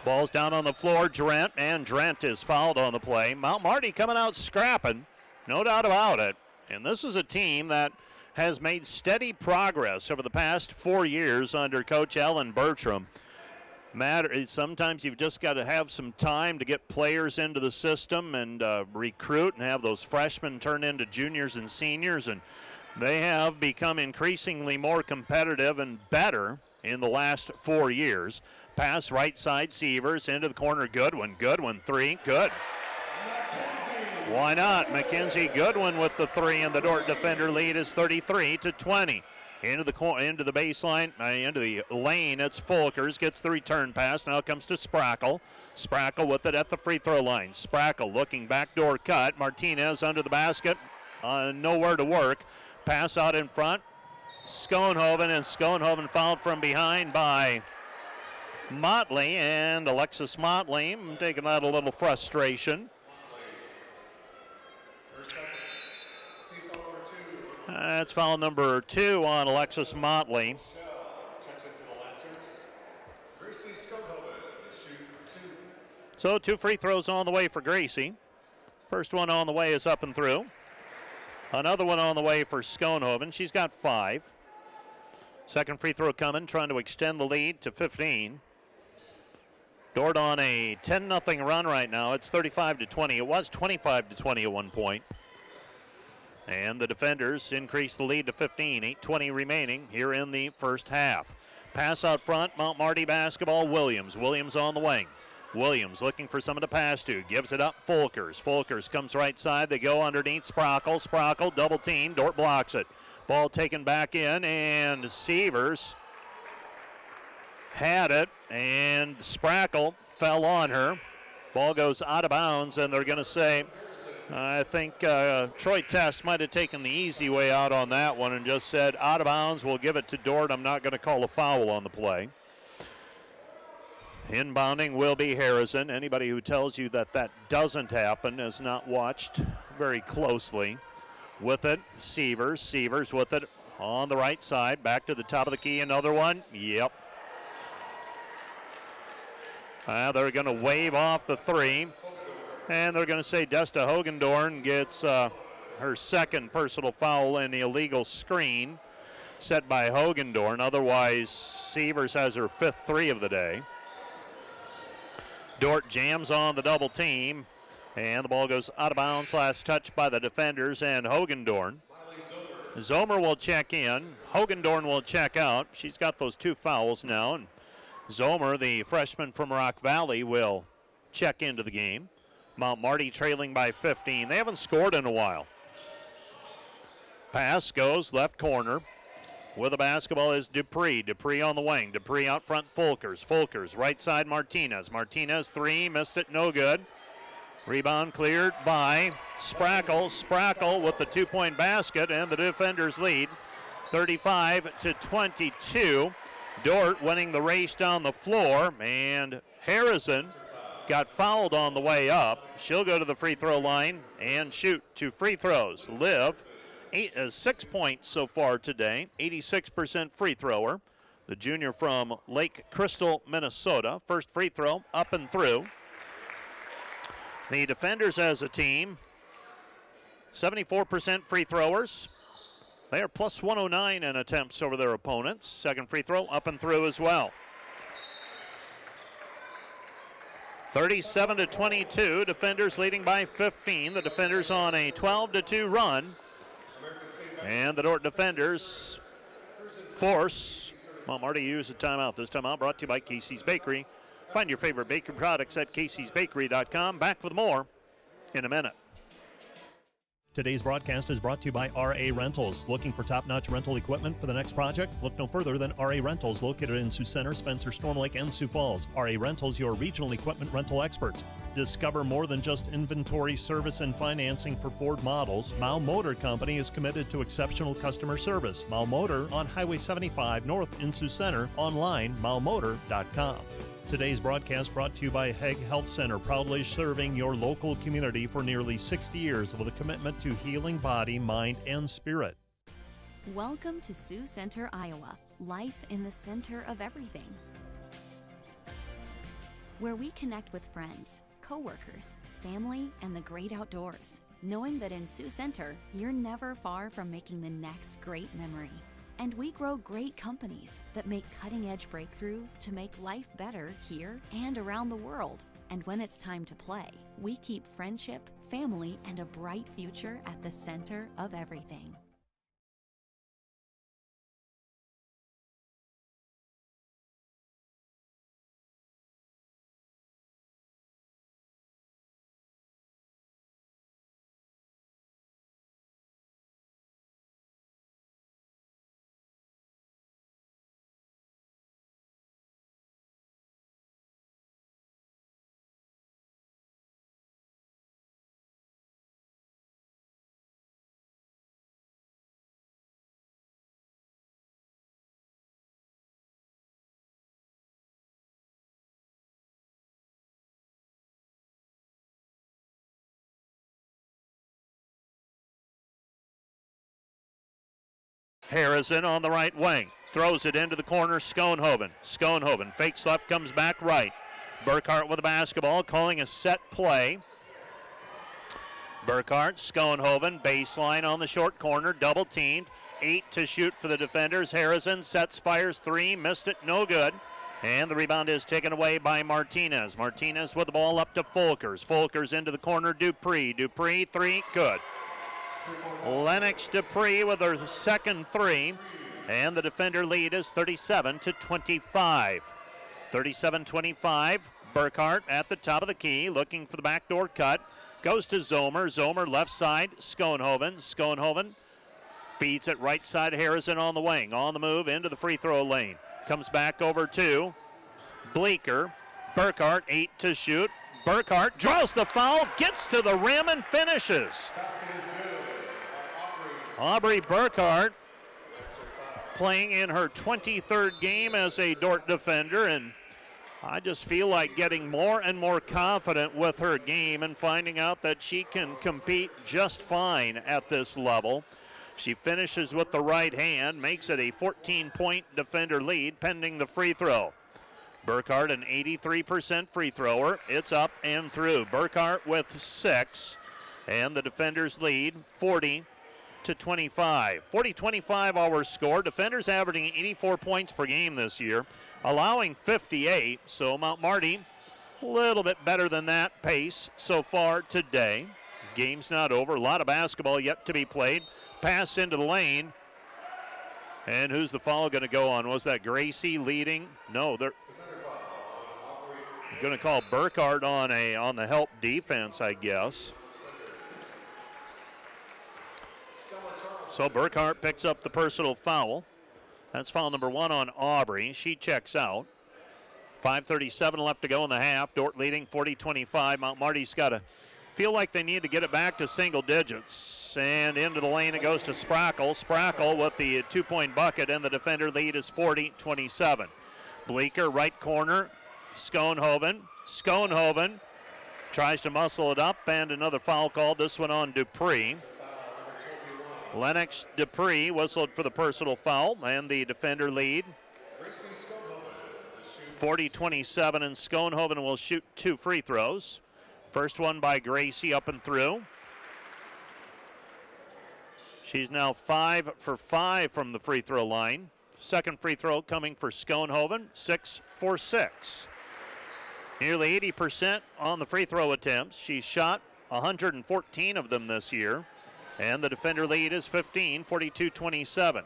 Ball's down on the floor. Drent, and Drent is fouled on the play. Mount Marty coming out scrapping, no doubt about it. And this is a team that has made steady progress over the past 4 years under Coach Ellen Bertram. Sometimes you've just got to have some time to get players into the system and recruit and have those freshmen turn into juniors and seniors, and they have become increasingly more competitive and better in the last 4 years. Pass right side, Sievers into the corner. Goodwin, three, good. Why not? Mackenzie Goodwin with the three, and the Dordt defender lead is 33-20. Into the baseline, into the lane, it's Folkers, gets the return pass, now comes to Sprackle. Sprackle with it at the free throw line. Sprackle looking backdoor cut, Martinez under the basket, nowhere to work. Pass out in front, Schoenhoven fouled from behind by Motley, and Alexis Motley taking out a little frustration. That's foul number 2 on Alexis Motley. So 2 free throws on the way for Gracie. First one on the way is up and through. Another one on the way for Schoenhoven. She's got 5. Second free throw coming, trying to extend the lead to 15. Dordt on a 10-0 run right now. It's 35-20. It was 25-20 at one point. And the defenders increase the lead to 15. 8:20 remaining here in the first half. Pass out front, Mount Marty basketball, Williams. Williams on the wing. Williams looking for someone to pass to. Gives it up, Folkers. Folkers comes right side. They go underneath Sprackle. Sprackle double team. Dordt blocks it. Ball taken back in, and Sievers had it, and Sprackle fell on her. Ball goes out of bounds, and they're going to say, I think Troy Test might have taken the easy way out on that one and just said, out of bounds, we'll give it to Dordt. I'm not going to call a foul on the play. Inbounding will be Harrison. Anybody who tells you that that doesn't happen has not watched very closely. With it, Sievers. Sievers with it on the right side. Back to the top of the key. Another one. Yep. They're going to wave off the 3. And they're going to say Desta Hogendorn gets her second personal foul in the illegal screen set by Hogendorn. Otherwise, Sievers has her 5th 3 of the day. Dordt jams on the double team, and the ball goes out of bounds. Last touch by the defenders, and Hogendorn. Zomer will check in. Hogendorn will check out. She's got those 2 fouls now, and Zomer, the freshman from Rock Valley, will check into the game. Mount Marty trailing by 15. They haven't scored in a while. Pass goes left corner. With the basketball is Dupree. Dupree on the wing. Dupree out front, Folkers. Folkers, right side, Martinez. Martinez, 3, missed it, no good. Rebound cleared by Sprackle. Sprackle with the 2-point basket, and the defenders lead 35-22. Dordt winning the race down the floor, and Harrison got fouled on the way up. She'll go to the free throw line and shoot 2 free throws. Liv, 6 points so far today, 86% free thrower. The junior from Lake Crystal, Minnesota. First free throw up and through. The defenders as a team, 74% free throwers. They are plus 109 in attempts over their opponents. Second free throw up and through as well. 37-22, Defenders leading by 15. The Defenders on a 12-2 run. And the Dordt Defenders force Mount Marty to use a timeout. This timeout brought to you by Casey's Bakery. Find your favorite bakery products at caseysbakery.com. Back with more in a minute. Today's broadcast is brought to you by RA Rentals. Looking for top-notch rental equipment for the next project? Look no further than RA Rentals, located in Sioux Center, Spencer, Storm Lake, and Sioux Falls. RA Rentals, your regional equipment rental experts. Discover more than just inventory, service, and financing for Ford models. Mile Motor Company is committed to exceptional customer service. Mile Motor on Highway 75 North in Sioux Center. Online, milemotor.com. Today's broadcast brought to you by Hague Health Center, proudly serving your local community for nearly 60 years with a commitment to healing body, mind, and spirit. Welcome to Sioux Center, Iowa, life in the center of everything, where we connect with friends, coworkers, family, and the great outdoors, knowing that in Sioux Center, you're never far from making the next great memory. And we grow great companies that make cutting-edge breakthroughs to make life better here and around the world. And when it's time to play, we keep friendship, family, and a bright future at the center of everything. Harrison on the right wing. Throws it into the corner, Schoenhoven. Schoenhoven fakes left, comes back right. Burkhart with the basketball, calling a set play. Burkhart, Schoenhoven, baseline on the short corner, double teamed. 8 to shoot for the Defenders. Harrison sets, fires 3, missed it, no good. And the rebound is taken away by Martinez. Martinez with the ball up to Folkers. Folkers into the corner, Dupree. Dupree, 3, good. Lennox Dupree with her second 3, and the Defender lead is 37-25. 37-25, Burkhart at the top of the key, looking for the backdoor cut. Goes to Zomer. Zomer left side, Schoenhoven. Schoenhoven feeds it right side, Harrison on the wing. On the move into the free throw lane. Comes back over to Bleeker. Burkhart, 8 to shoot. Burkhart draws the foul, gets to the rim, and finishes. Aubrey Burkhart playing in her 23rd game as a Dordt Defender, and I just feel like getting more and more confident with her game and finding out that she can compete just fine at this level. She finishes with the right hand, makes it a 14-point Defender lead pending the free throw. Burkhart, an 83% free thrower. It's up and through. Burkhart with 6, and the Defenders lead 40-25. 40-25 our score. Defenders averaging 84 points per game this year, allowing 58. So Mount Marty, a little bit better than that pace so far today. Game's not over. A lot of basketball yet to be played. Pass into the lane. And who's the foul going to go on? Was that Gracie leading? No, they're going to call Burkhart on the help defense, I guess. So Burkhart picks up the personal foul. That's foul number 1 on Aubrey. She checks out. 5:37 left to go in the half. Dordt leading 40-25. Mount Marty's got to feel like they need to get it back to single digits. And into the lane it goes to Sprackle. Sprackle with the 2-point bucket, and the Defender lead is 40-27. Bleeker, right corner. Schoenhoven. Schoenhoven tries to muscle it up, and another foul called. This one on Dupree. Lennox Dupree whistled for the personal foul, and the Defender lead 40-27, and Schoenhoven will shoot 2 free throws. First one by Gracie, up and through. She's now 5 for 5 from the free throw line. Second free throw coming for Schoenhoven, 6 for 6. Nearly 80% on the free throw attempts. She's shot 114 of them this year. And the defender lead is 15, 42-27.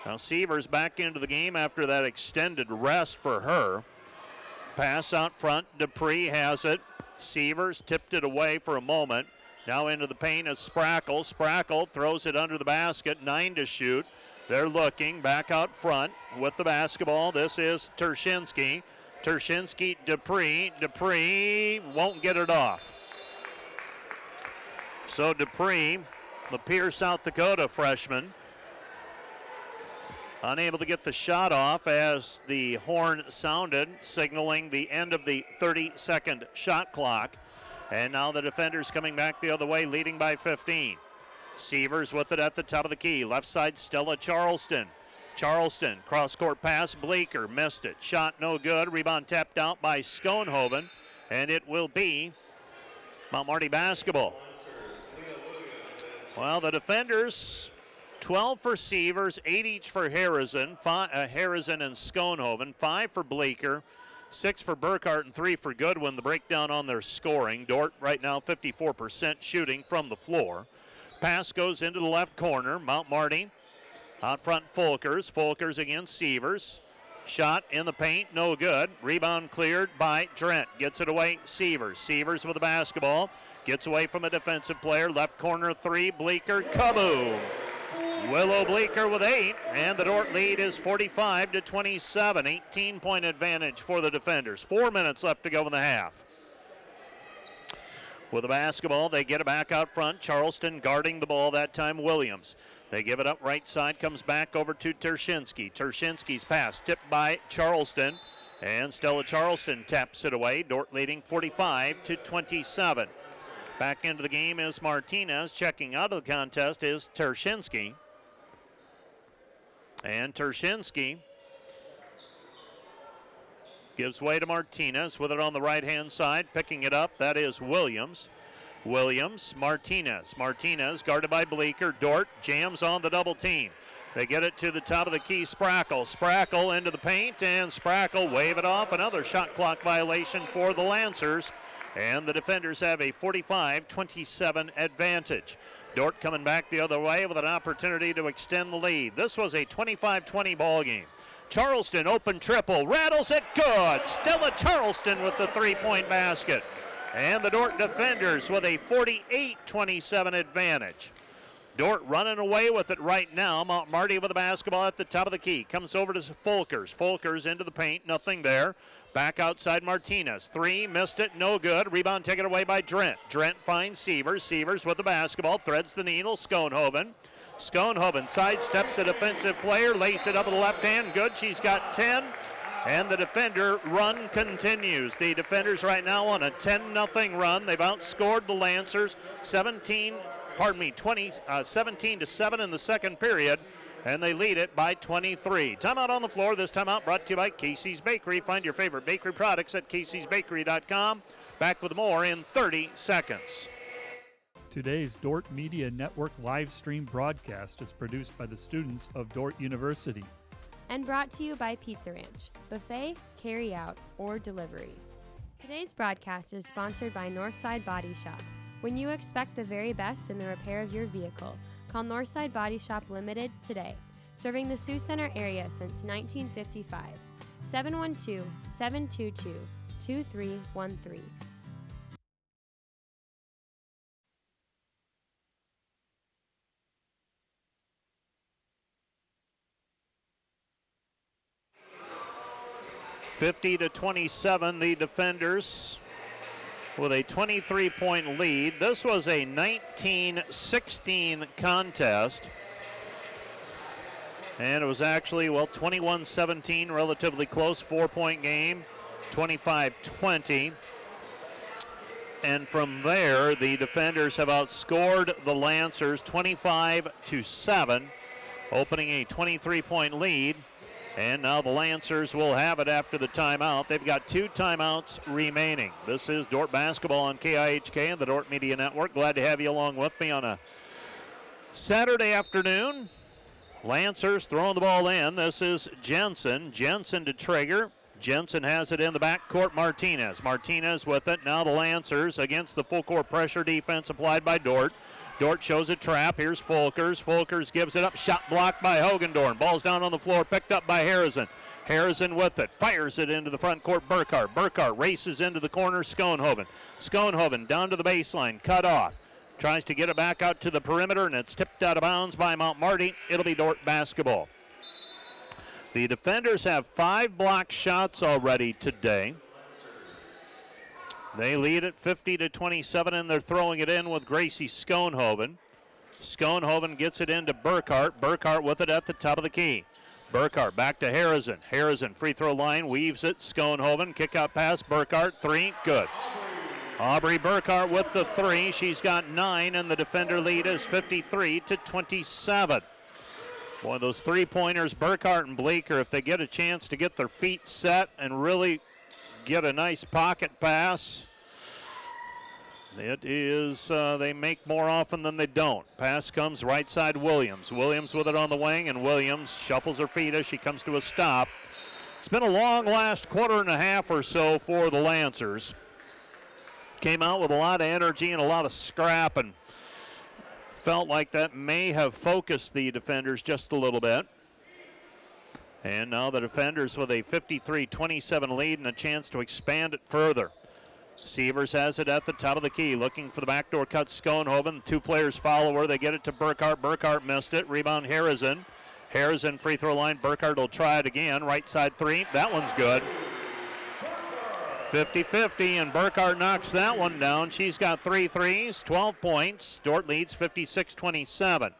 Now Sievers back into the game after that extended rest for her. Pass out front, Dupree has it. Sievers tipped it away for a moment. Now into the paint is Sprackle. Sprackle throws it under the basket, 9 to shoot. They're looking back out front with the basketball. This is Tershinsky. Tershinsky, Dupree. Dupree won't get it off. So Dupree, the Pierce, South Dakota freshman, unable to get the shot off as the horn sounded, signaling the end of the 30-second shot clock. And now the defenders coming back the other way, leading by 15. Sievers with it at the top of the key. Left side, Stella Charleston. Charleston, cross-court pass, Bleeker missed it. Shot no good. Rebound tapped out by Schoenhoven, and it will be Mount Marty basketball. Well, the defenders, 12 for Sievers, 8 each for Harrison, Harrison and Schoenhoven, 5 for Bleeker, 6 for Burkhart, and 3 for Goodwin. The breakdown on their scoring. Dordt right now 54% shooting from the floor. Pass goes into the left corner. Mount Marty out front, Folkers. Folkers against Sievers. Shot in the paint, no good. Rebound cleared by Drent. Gets it away, Sievers. Sievers with the basketball. Gets away from a defensive player. Left corner 3, Bleeker, kaboom. Willow Bleeker with 8, and the Dordt lead is 45-27. 18-point advantage for the defenders. 4 minutes left to go in the half. With the basketball, they get it back out front. Charleston guarding the ball that time, Williams. They give it up right side, comes back over to Tershinsky. Tershinsky's pass tipped by Charleston, and Stella Charleston taps it away. Dordt leading 45-27. Back into the game is Martinez. Checking out of the contest is Tershinsky. And Tershinsky gives way to Martinez with it on the right-hand side. Picking it up, that is Williams. Williams, Martinez. Martinez guarded by Bleeker. Dordt jams on the double team. They get it to the top of the key, Sprackle. Sprackle into the paint, and Sprackle wave it off. Another shot clock violation for the Lancers. And the defenders have a 45-27 advantage. Dordt coming back the other way with an opportunity to extend the lead. This was a 25-20 ball game. Charleston open triple, rattles it, good. Stella Charleston with the three-point basket. And the Dordt defenders with a 48-27 advantage. Dordt running away with it right now. Mount Marty with the basketball at the top of the key. Comes over to Folkers. Folkers into the paint, nothing there. Back outside Martinez. 3, missed it, no good. Rebound taken away by Drent. Drent finds Sievers. Sievers with the basketball, threads the needle. Schoenhoven. Schoenhoven sidesteps a defensive player, lays it up with the left hand. Good, she's got 10. And the defender run continues. The defenders right now on a 10-0 run. They've outscored the Lancers 17 to 7 in the second period. And they lead it by 23. Timeout on the floor. This timeout brought to you by Casey's Bakery. Find your favorite bakery products at caseysbakery.com. Back with more in 30 seconds. Today's Dordt Media Network live stream broadcast is produced by the students of Dordt University. And brought to you by Pizza Ranch, buffet, carry out, or delivery. Today's broadcast is sponsored by Northside Body Shop. When you expect the very best in the repair of your vehicle, call Northside Body Shop Limited today, serving the Sioux Center area since 1955. 712-722-2313. (50-27), the defenders with a 23-point lead. This was a 19-16 contest. And it was actually, 21-17, relatively close, 4-point game, 25-20. And from there, the defenders have outscored the Lancers 25-7, opening a 23-point lead. And now the Lancers will have it after the timeout. They've got 2 timeouts remaining. This is Dordt basketball on KIHK and the Dordt Media Network. Glad to have you along with me on a Saturday afternoon. Lancers throwing the ball in. This is Jensen. Jensen to Traeger. Jensen has it in the backcourt. Martinez with it. Now the Lancers against the full court pressure defense applied by Dordt. Dordt shows a trap. Here's Folkers. Folkers gives it up. Shot blocked by Hogendorn. Ball's down on the floor. Picked up by Harrison. Harrison with it. Fires it into the front court. Burkhart races into the corner. Schoenhoven down to the baseline. Cut off. Tries to get it back out to the perimeter, and it's tipped out of bounds by Mount Marty. It'll be Dordt basketball. The defenders have 5 block shots already today. They lead at 50-27, and they're throwing it in with Gracie Schoenhoven. Schoenhoven gets it into Burkhart. Burkhart with it at the top of the key. Burkhart back to Harrison. Harrison free throw line, weaves it. Schoenhoven, kick out pass. Burkhart, 3, good. Aubrey Burkhart with the 3. She's got 9, and the defender lead is 53-27. Boy, those 3-pointers, Burkhart and Bleeker, if they get a chance to get their feet set and really get a nice pocket pass, it is, they make more often than they don't. Pass comes right side Williams. Williams with it on the wing, and Williams shuffles her feet as she comes to a stop. It's been a long last quarter and a half or so for the Lancers. Came out with a lot of energy and a lot of scrap, and felt like that may have focused the defenders just a little bit. And now the defenders with a 53-27 lead and a chance to expand it further. Sievers has it at the top of the key, looking for the backdoor cut. Schoenhoven, 2 players follow her. They get it to Burkhart. Burkhart missed it. Rebound Harrison. Harrison free throw line. Burkhart will try it again. Right side 3. That one's good. 50-50, and Burkhart knocks that one down. She's got 3 threes, 12 points. Dordt leads 56-27.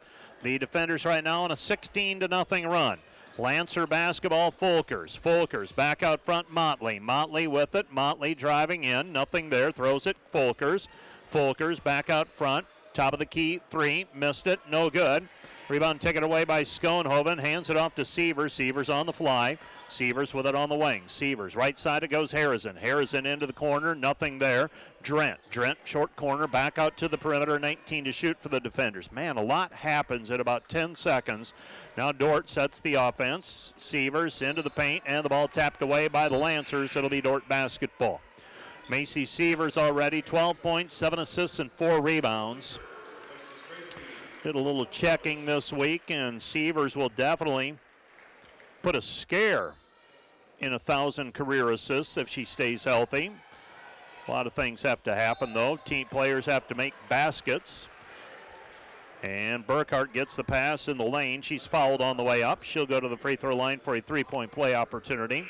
The defenders right now on a 16-0 run. Lancer basketball, Folkers. Folkers back out front, Motley. Motley with it. Motley driving in. Nothing there. Throws it. Folkers. Folkers back out front. Top of the key. 3. Missed it. No good. Rebound taken away by Schoenhoven. Hands it off to Sievers. Sievers on the fly. Sievers with it on the wing. Sievers. Right side it goes Harrison. Harrison into the corner. Nothing there. Drent. Drent short corner. Back out to the perimeter. 19 to shoot for the defenders. Man, a lot happens in about 10 seconds. Now Dordt sets the offense. Sievers into the paint, and the ball tapped away by the Lancers. It'll be Dordt basketball. Macy Sievers already 12 points, 7 assists, and 4 rebounds. Did a little checking this week, and Sievers will definitely put a scare in 1,000 career assists if she stays healthy. A lot of things have to happen, though. Team players have to make baskets. And Burkhart gets the pass in the lane. She's fouled on the way up. She'll go to the free throw line for a 3-point play opportunity.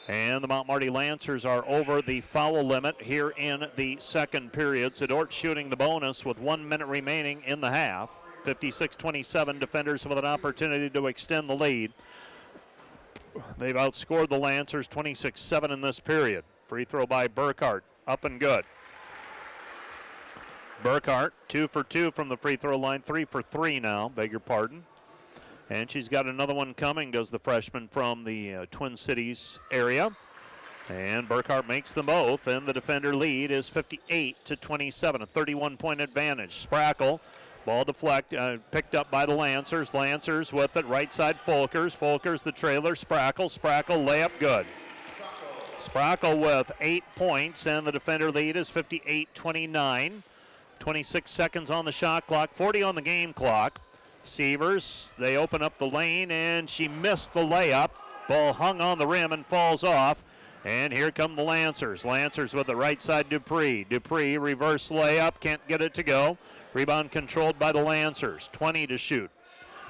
And the Mount Marty Lancers are over the foul limit here in the second period. So Dordt shooting the bonus with 1 minute remaining in the half. 56-27, defenders with an opportunity to extend the lead. They've outscored the Lancers 26-7 in this period. Free throw by Burkhart, up and good. Burkhart, 2 for 2 from the free throw line, 3 for 3 now, beg your pardon. And she's got another one coming, does the freshman from the Twin Cities area. And Burkhart makes them both, and the defender lead is 58-27, a 31-point advantage. Sprackle, ball picked up by the Lancers. Lancers with it, right side Folkers. Folkers the trailer, Sprackle. Sprackle layup good. Sprackle with 8 points, and the defender lead is 58-29. 26 seconds on the shot clock, 40 on the game clock. Sievers, they open up the lane, and she missed the layup. Ball hung on the rim and falls off. And here come the Lancers. Lancers with the right side, Dupree. Dupree, reverse layup, can't get it to go. Rebound controlled by the Lancers, 20 to shoot.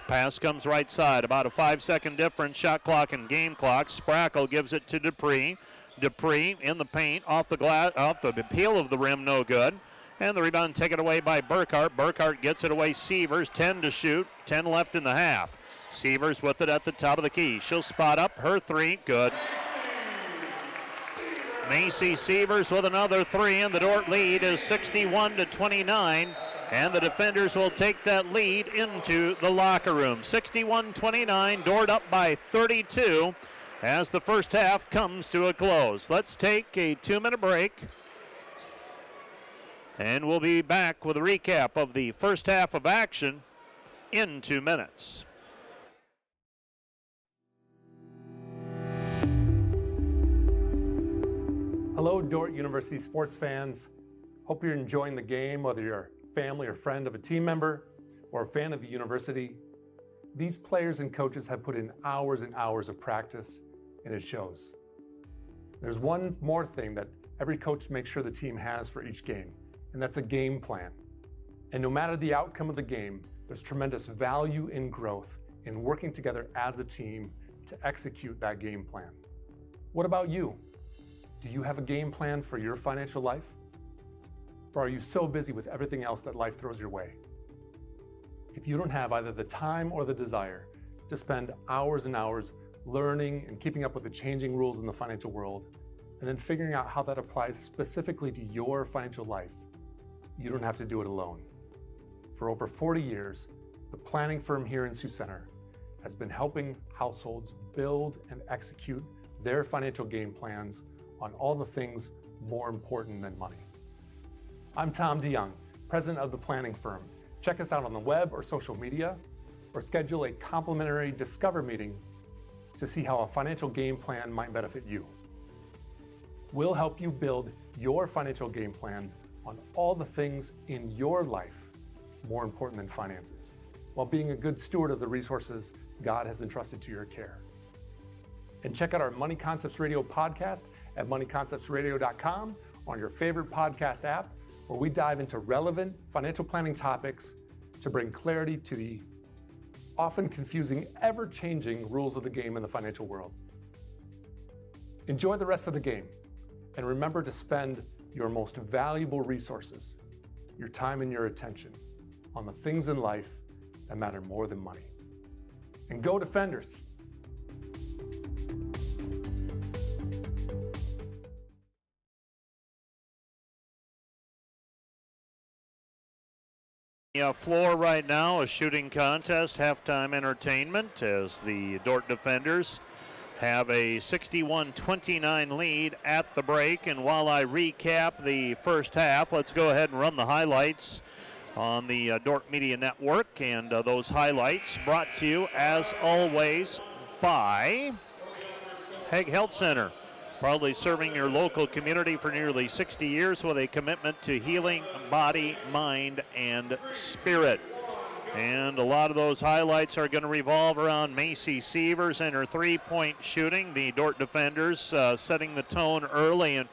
Pass comes right side, about a 5-second difference, shot clock and game clock. Sprackle gives it to Dupree. Dupree in the paint, off the peel of the rim, no good. And the rebound taken away by Burkhart. Burkhart gets it away, Sievers, 10 to shoot, 10 left in the half. Sievers with it at the top of the key. She'll spot up her 3, good. Macy Sievers with another 3, and the Dordt lead is 61-29. And the defenders will take that lead into the locker room. 61-29, Dordt up by 32 as the first half comes to a close. Let's take a 2-minute break. And we'll be back with a recap of the first half of action in 2 minutes. Hello, Dordt University sports fans. Hope you're enjoying the game, whether you're a family or friend of a team member or a fan of the university. These players and coaches have put in hours and hours of practice, and it shows. There's one more thing that every coach makes sure the team has for each game, and that's a game plan. And no matter the outcome of the game, there's tremendous value in growth in working together as a team to execute that game plan. What about you? Do you have a game plan for your financial life? Or are you so busy with everything else that life throws your way? If you don't have either the time or the desire to spend hours and hours learning and keeping up with the changing rules in the financial world, and then figuring out how that applies specifically to your financial life, you don't have to do it alone. For over 40 years, the planning firm here in Sioux Center has been helping households build and execute their financial game plans on all the things more important than money. I'm Tom DeYoung, president of the planning firm. Check us out on the web or social media, or schedule a complimentary Discover meeting to see how a financial game plan might benefit you. We'll help you build your financial game plan on all the things in your life more important than finances, while being a good steward of the resources God has entrusted to your care. And check out our Money Concepts Radio podcast at moneyconceptsradio.com or on your favorite podcast app, where we dive into relevant financial planning topics to bring clarity to the often confusing, ever-changing rules of the game in the financial world. Enjoy the rest of the game, and remember to spend your most valuable resources, your time and your attention, on the things in life that matter more than money. And go Defenders! Floor right now, a shooting contest, halftime entertainment, as the Dordt Defenders have a 61-29 lead at the break. And while I recap the first half, let's go ahead and run the highlights on the Dordt Media Network. And those highlights brought to you, as always, by Hague Health Center. Proudly serving your local community for nearly 60 years with a commitment to healing body, mind, and spirit. And a lot of those highlights are going to revolve around Macy Sievers and her three-point shooting. The Dordt Defenders setting the tone early. And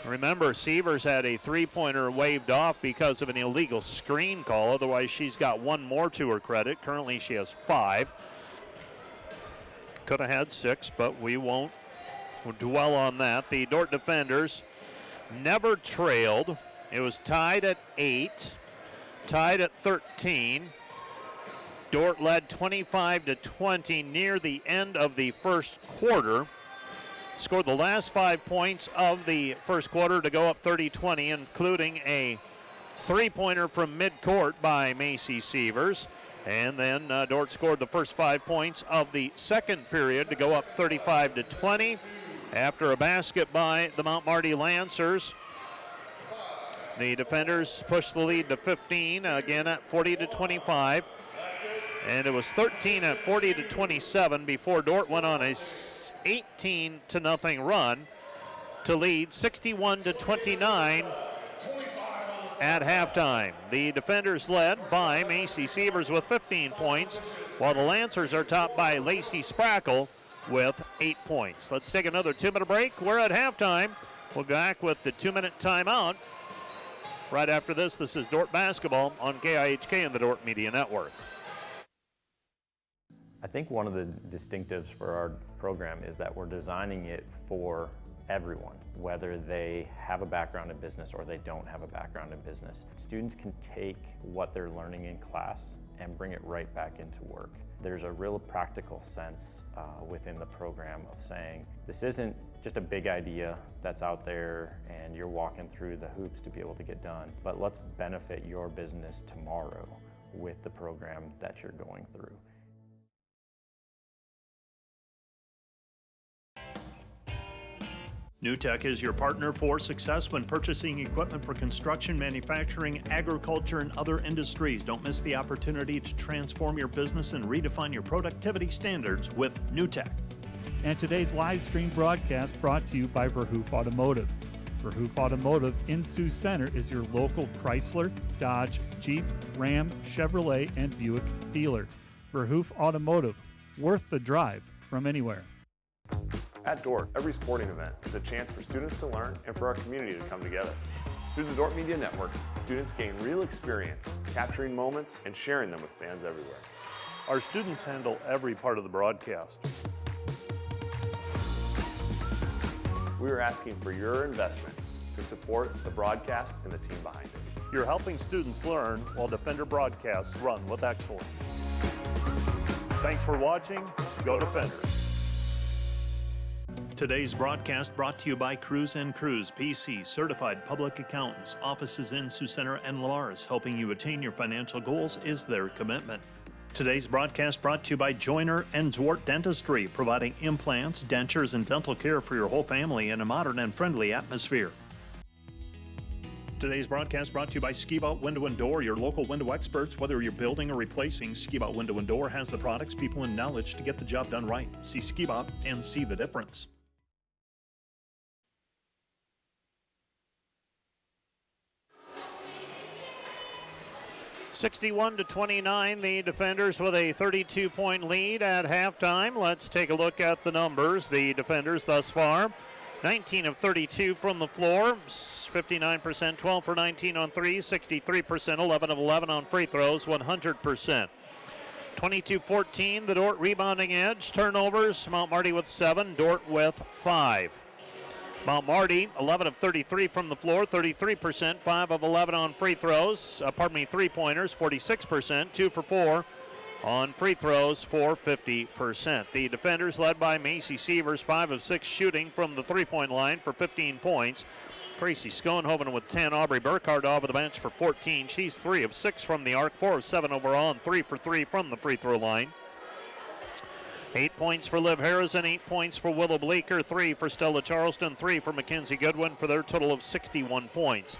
remember, Sievers had a three-pointer waved off because of an illegal screen call. Otherwise, she's got one more to her credit. Currently, she has 5. Could have had 6, but we won't dwell on that. The Dordt Defenders never trailed. It was tied at 8, tied at 13. Dordt led 25-20 near the end of the first quarter. Scored the last 5 points of the first quarter to go up 30-20, including a three-pointer from midcourt by Macy Sievers. And then Dordt scored the first 5 points of the second period to go up 35-20. After a basket by the Mount Marty Lancers, the Defenders pushed the lead to 15, again at 40-25. And it was 13 at 40-27 before Dordt went on a 18-0 run to lead 61-29 at halftime. The Defenders led by Macy Sievers with 15 points, while the Lancers are topped by Lacey Sprackle with 8 points. Let's take another 2-minute break. We're at halftime. We'll be back with the 2-minute timeout. Right after this is Dordt basketball on KIHK and the Dordt Media Network. I think one of the distinctives for our program is that we're designing it for everyone, whether they have a background in business or they don't have a background in business. Students can take what they're learning in class and bring it right back into work. There's a real practical sense within the program of saying, this isn't just a big idea that's out there and you're walking through the hoops to be able to get done, but let's benefit your business tomorrow with the program that you're going through. NewTek is your partner for success when purchasing equipment for construction, manufacturing, agriculture, and other industries. Don't miss the opportunity to transform your business and redefine your productivity standards with NewTek. And today's live stream broadcast brought to you by Verhoof Automotive. Verhoof Automotive in Sioux Center is your local Chrysler, Dodge, Jeep, Ram, Chevrolet, and Buick dealer. Verhoof Automotive, worth the drive from anywhere. At Dordt, every sporting event is a chance for students to learn and for our community to come together. Through the Dordt Media Network, students gain real experience, capturing moments and sharing them with fans everywhere. Our students handle every part of the broadcast. We are asking for your investment to support the broadcast and the team behind it. You're helping students learn while Defender broadcasts run with excellence. Thanks for watching. Go Defenders. Today's broadcast brought to you by Cruz & Cruz, PC, certified public accountants. Offices in Sioux Center and Lars, helping you attain your financial goals is their commitment. Today's broadcast brought to you by Joyner & Dordt Dentistry, providing implants, dentures, and dental care for your whole family in a modern and friendly atmosphere. Today's broadcast brought to you by Skibout Window & Door, your local window experts. Whether you're building or replacing, Skibout Window & Door has the products, people, and knowledge to get the job done right. See Skibout and see the difference. (61-29), the Defenders with a 32-point lead at halftime. Let's take a look at the numbers. The Defenders thus far, 19 of 32 from the floor, 59%, 12 for 19 on threes, 63%, 11 of 11 on free throws, 100%. 22-14, the Dordt rebounding edge. Turnovers, Mount Marty with 7, Dordt with 5. Mount Marty, 11 of 33 from the floor, 33%, 5 of 11 on free throws, three-pointers, 46%, 2 for 4 on free throws for 50%. The Defenders led by Macy Sievers, 5 of 6 shooting from the three-point line for 15 points. Gracie Schoenhoven with 10, Aubrey Burkhardt off of the bench for 14. She's 3 of 6 from the arc, 4 of 7 overall, and 3 for 3 from the free throw line. 8 points for Liv Harrison, 8 points for Willow Bleeker, 3 for Stella Charleston, 3 for Mackenzie Goodwin for their total of 61 points.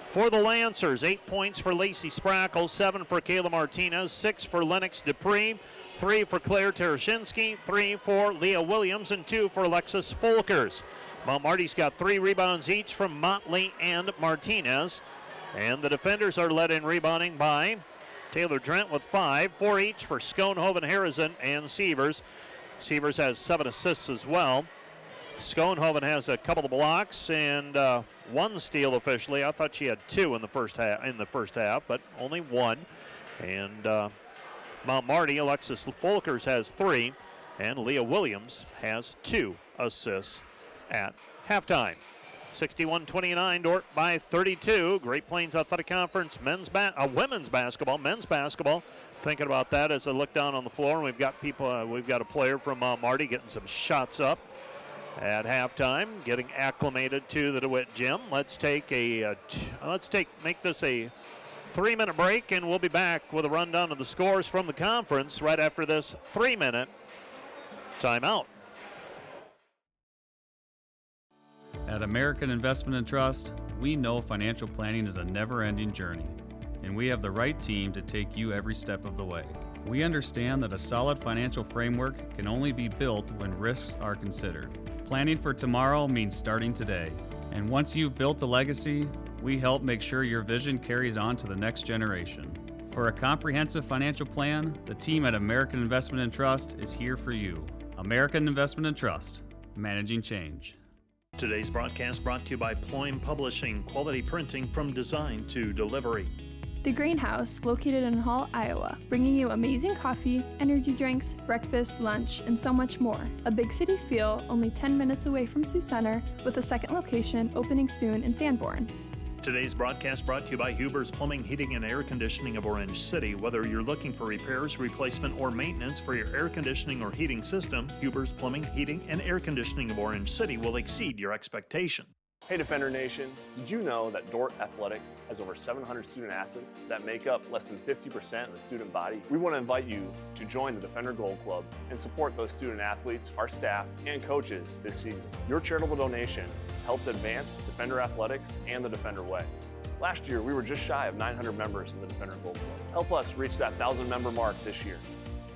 For the Lancers, 8 points for Lacey Sprackle, 7 for Kayla Martinez, 6 for Lennox Dupree, 3 for Claire Tereshinsky, 3 for Leah Williams, and 2 for Alexis Folkers. Mount Marty's got 3 rebounds each from Motley and Martinez. And the Defenders are led in rebounding by Taylor Drent with 5, 4 each for Schoenhoven, Harrison, and Sievers. Sievers has 7 assists as well. Schoenhoven has a couple of blocks and 1 steal officially. I thought she had 2 in the first half, but only 1. And Mount Marty, Alexis Folkers has 3, and Leah Williams has 2 assists at halftime. 61-29, Dordt by 32. Great Plains Athletic Conference men's basketball. Thinking about that as I look down on the floor, and we've got a player from Marty getting some shots up at halftime, getting acclimated to the DeWitt gym. Let's make this a 3-minute break, and we'll be back with a rundown of the scores from the conference right after this 3-minute timeout. At American Investment and Trust, we know financial planning is a never-ending journey, and we have the right team to take you every step of the way. We understand that a solid financial framework can only be built when risks are considered. Planning for tomorrow means starting today, and once you've built a legacy, we help make sure your vision carries on to the next generation. For a comprehensive financial plan, the team at American Investment and Trust is here for you. American Investment and Trust, managing change. Today's broadcast brought to you by Ployne Publishing, quality printing from design to delivery. The Greenhouse, located in Hall, Iowa, bringing you amazing coffee, energy drinks, breakfast, lunch, and so much more. A big city feel, only 10 minutes away from Sioux Center, with a second location opening soon in Sanborn. Today's broadcast brought to you by Huber's Plumbing, Heating, and Air Conditioning of Orange City. Whether you're looking for repairs, replacement, or maintenance for your air conditioning or heating system, Huber's Plumbing, Heating, and Air Conditioning of Orange City will exceed your expectation. Hey Defender Nation, did you know that Dordt Athletics has over 700 student athletes that make up less than 50% of the student body? We want to invite you to join the Defender Gold Club and support those student athletes, our staff, and coaches this season. Your charitable donation helps advance Defender Athletics and the Defender Way. Last year, we were just shy of 900 members in the Defender Gold Club. Help us reach that 1,000-member mark this year.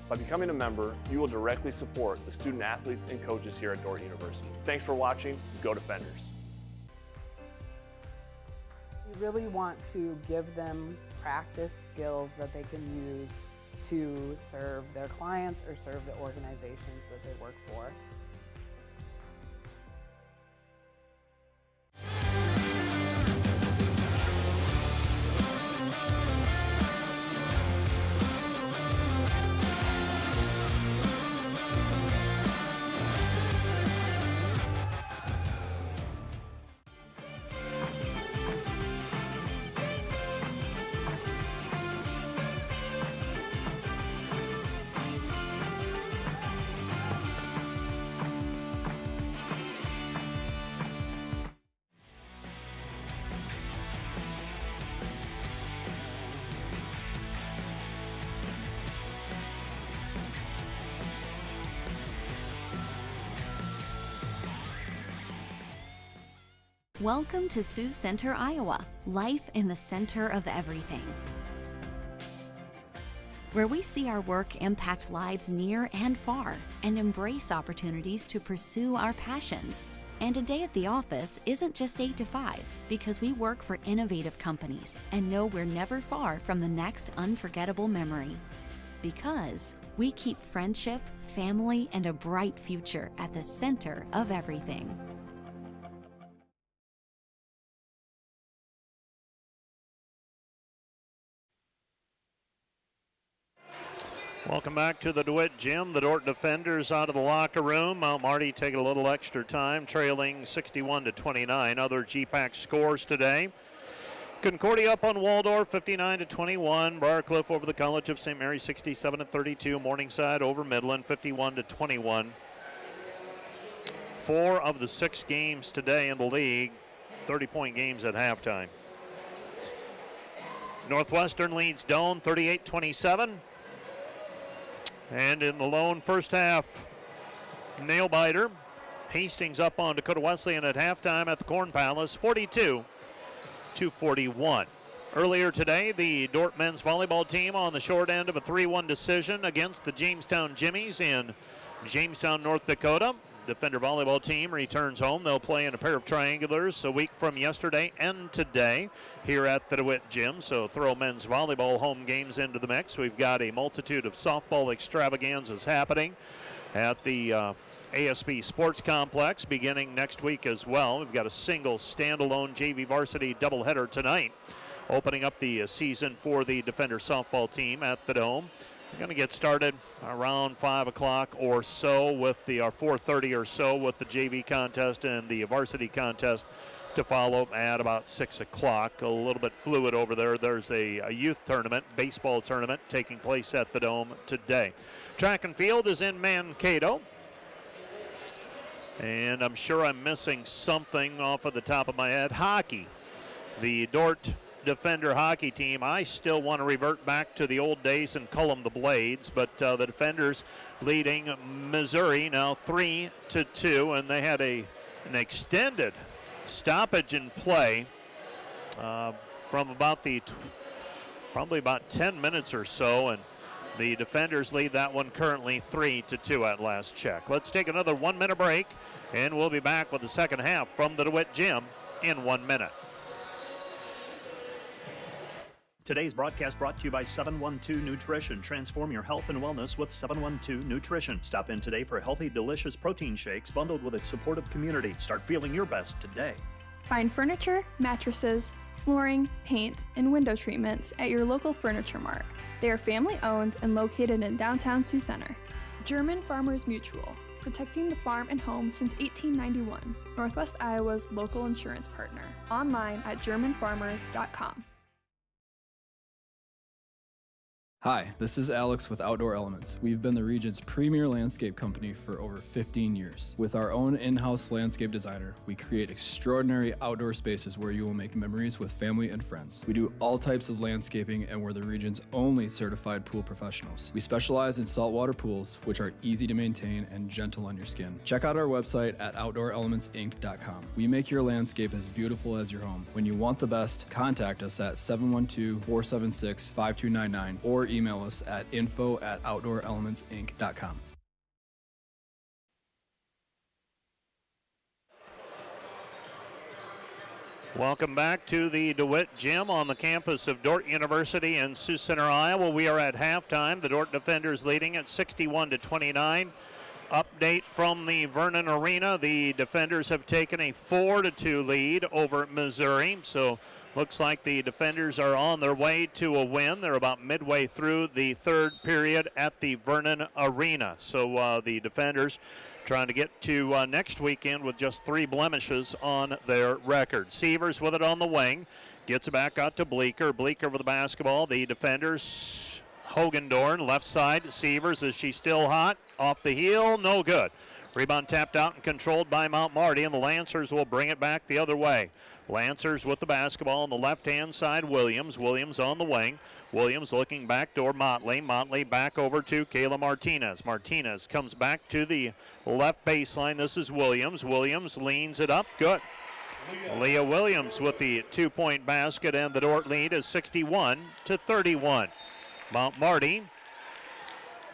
By becoming a member, you will directly support the student athletes and coaches here at Dordt University. Thanks for watching. Go Defenders. We really want to give them practice skills that they can use to serve their clients or serve the organizations that they work for. Welcome to Sioux Center, Iowa, life in the center of everything, where we see our work impact lives near and far and embrace opportunities to pursue our passions. And a day at the office isn't just 8 to 5, because we work for innovative companies and know we're never far from the next unforgettable memory. Because we keep friendship, family, and a bright future at the center of everything. Welcome back to the DeWitt Gym. The Dordt defenders out of the locker room. Mount Marty taking a little extra time, trailing 61-29. Other GPAC scores today. Concordia up on Waldorf, 59-21. Briarcliff over the College of St. Mary, 67-32. Morningside over Midland, 51-21. 4 of the 6 games today in the league, 30-point games at halftime. Northwestern leads Doane, 38-27. And in the lone first half, nail biter. Hastings up on Dakota Wesleyan at halftime at the Corn Palace, 42-41. Earlier today, the Dordt men's volleyball team on the short end of a 3-1 decision against the Jamestown Jimmies in Jamestown, North Dakota. Defender volleyball team returns home. They'll play in a pair of triangulars a week from yesterday and today here at the DeWitt Gym. So throw men's volleyball home games into the mix. We've got a multitude of softball extravaganzas happening at the ASB Sports Complex beginning next week as well. We've got a single standalone JV varsity doubleheader tonight, opening up the season for the Defender softball team at the Dome. We're going to get started around 5 o'clock or so with the 4:30 or so with the JV contest and the varsity contest to follow at about 6 o'clock. A little bit fluid over there. There's a youth tournament, baseball tournament taking place at the Dome today. Track and field is in Mankato. And I'm sure I'm missing something off of the top of my head. Hockey. The Dordt Defender hockey team, I still want to revert back to the old days and call them the Blades, but the Defenders leading Missouri now 3-2, and they had an extended stoppage in play from about probably about 10 minutes or so, and the Defenders lead that one currently 3-2 at last check. Let's take another 1-minute break, and we'll be back with the second half from the DeWitt Gym in 1 minute. Today's broadcast brought to you by 712 Nutrition. Transform your health and wellness with 712 Nutrition. Stop in today for healthy, delicious protein shakes bundled with a supportive community. Start feeling your best today. Find furniture, mattresses, flooring, paint, and window treatments at your local Furniture Mart. They are family-owned and located in downtown Sioux Center. German Farmers Mutual, protecting the farm and home since 1891. Northwest Iowa's local insurance partner. Online at germanfarmers.com. Hi, this is Alex with Outdoor Elements. We've been the region's premier landscape company for over 15 years. With our own in-house landscape designer, we create extraordinary outdoor spaces where you will make memories with family and friends. We do all types of landscaping, and we're the region's only certified pool professionals. We specialize in saltwater pools, which are easy to maintain and gentle on your skin. Check out our website at outdoorelementsinc.com. We make your landscape as beautiful as your home. When you want the best, contact us at 712-476-5299 or email us at info@outdoorelementsinc.com. Welcome back to the DeWitt Gym on the campus of Dordt University in Sioux Center, Iowa. We are at halftime. The Dordt defenders leading at 61-29. Update from the Vernon Arena. The defenders have taken a 4-2 lead over Missouri. So looks like the defenders are on their way to a win. They're about midway through the third period at the Vernon Arena. So the defenders trying to get to next weekend with just 3 blemishes on their record. Sievers with it on the wing. Gets it back out to Bleeker. Bleeker with the basketball. The defenders, Hogendorn, left side. Sievers, is she still hot? Off the heel, no good. Rebound tapped out and controlled by Mount Marty, and the Lancers will bring it back the other way. Lancers with the basketball on the left-hand side. Williams on the wing. Williams looking backdoor. Motley back over to Kayla Martinez. Martinez comes back to the left baseline. This is Williams. Williams leans it up. Good. Leah Williams with the 2-point basket, and the Dordt lead is 61-31. Mount Marty